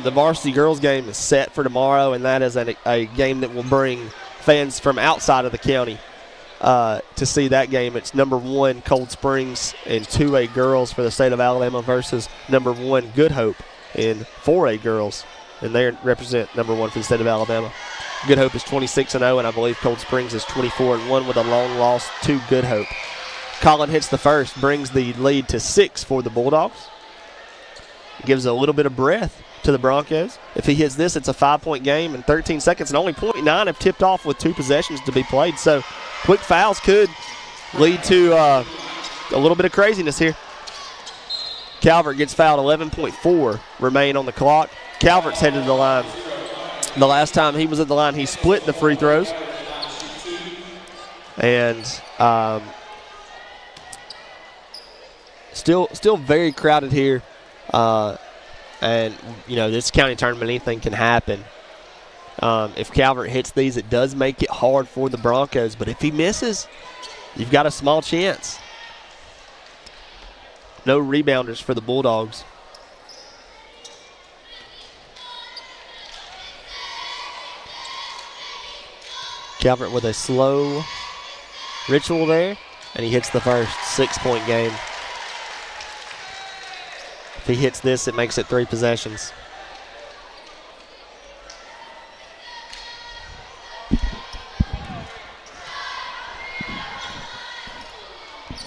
The varsity girls game is set for tomorrow, and that is a game that will bring fans from outside of the county to see that game. It's number 1 Cold Springs in 2A girls for the state of Alabama versus number 1 Good Hope in 4A girls, and they represent number 1 for the state of Alabama. Good Hope is 26-0, and I believe Cold Springs is 24-1 with a long loss to Good Hope. Collin hits the first, brings the lead to 6 for the Bulldogs. Gives a little bit of breath to the Broncos. If he hits this, it's a 5-point game in 13 seconds, and only .9 have tipped off with 2 possessions to be played. So quick fouls could lead to a little bit of craziness here. Calvert gets fouled, 11.4 remain on the clock. Calvert's headed to the line. The last time he was at the line, he split the free throws. And still very crowded here. And, you know, this county tournament, anything can happen. If Calvert hits these, it does make it hard for the Broncos. But if he misses, you've got a small chance. No rebounders for the Bulldogs. Calvert with a slow ritual there, and he hits the first 6-point game. If he hits this, it makes it 3 possessions.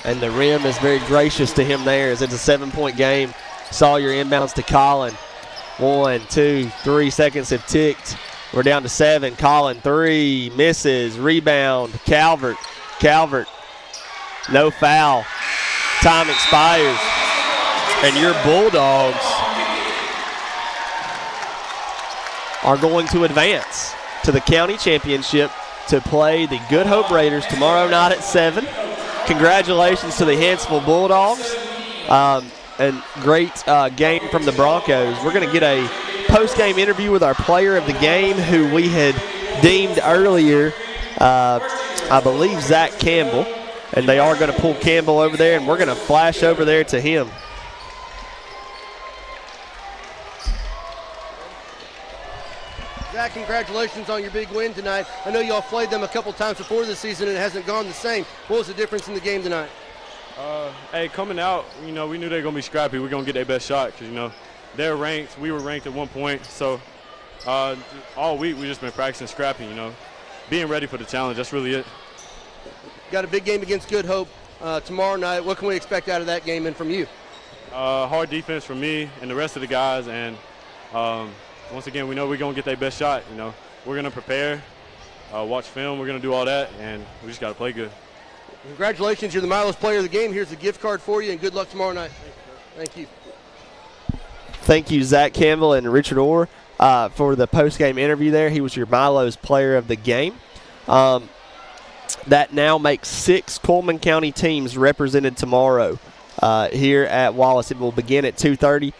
And the rim is very gracious to him there as it's a 7-point game. Sawyer inbounds to Collin. 1, 2, 3 seconds have ticked. We're down to 7. Collin, 3, misses. Rebound, Calvert. Calvert, no foul. Time expires. And your Bulldogs are going to advance to the county championship to play the Good Hope Raiders tomorrow night at 7. Congratulations to the Hanceville Bulldogs. And great game from the Broncos. We're going to get a post-game interview with our player of the game who we had deemed earlier, I believe Zach Campbell. And they are going to pull Campbell over there, and we're going to flash over there to him. Zach, congratulations on your big win tonight. I know y'all played them a couple times before this season and it hasn't gone the same. What was the difference in the game tonight? Hey, coming out, you know, we knew they were going to be scrappy. We're going to get their best shot because, you know, they're ranked. We were ranked at one point. So all week we've just been practicing scrappy, you know, being ready for the challenge. That's really it. Got a big game against Good Hope tomorrow night. What can we expect out of that game and from you? Hard defense from me and the rest of the guys. And once again, we know we're going to get their best shot. You know, we're going to prepare, watch film. We're going to do all that, and we just got to play good. Congratulations. You're the Milos player of the game. Here's a gift card for you, and good luck tomorrow night. Thank you. Thank you, Zach Campbell and Richard Orr, for the post-game interview there. He was your Milos player of the game. That now makes 6 Cullman County teams represented tomorrow here at Wallace. It will begin at 2:30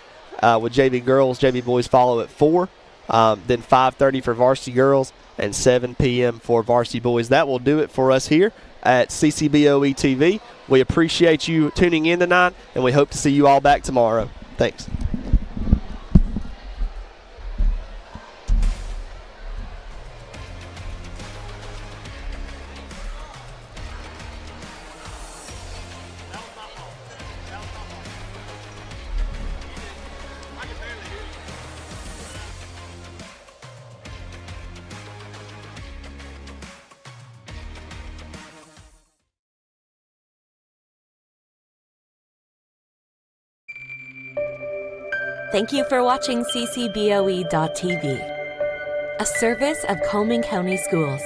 with JV girls. JV boys follow at 4. Then 5:30 for varsity girls and 7 p.m. for varsity boys. That will do it for us here at CCBOE TV. We appreciate you tuning in tonight, and we hope to see you all back tomorrow. Thanks. Thank you for watching CCBOE.TV, a service of Cullman County Schools.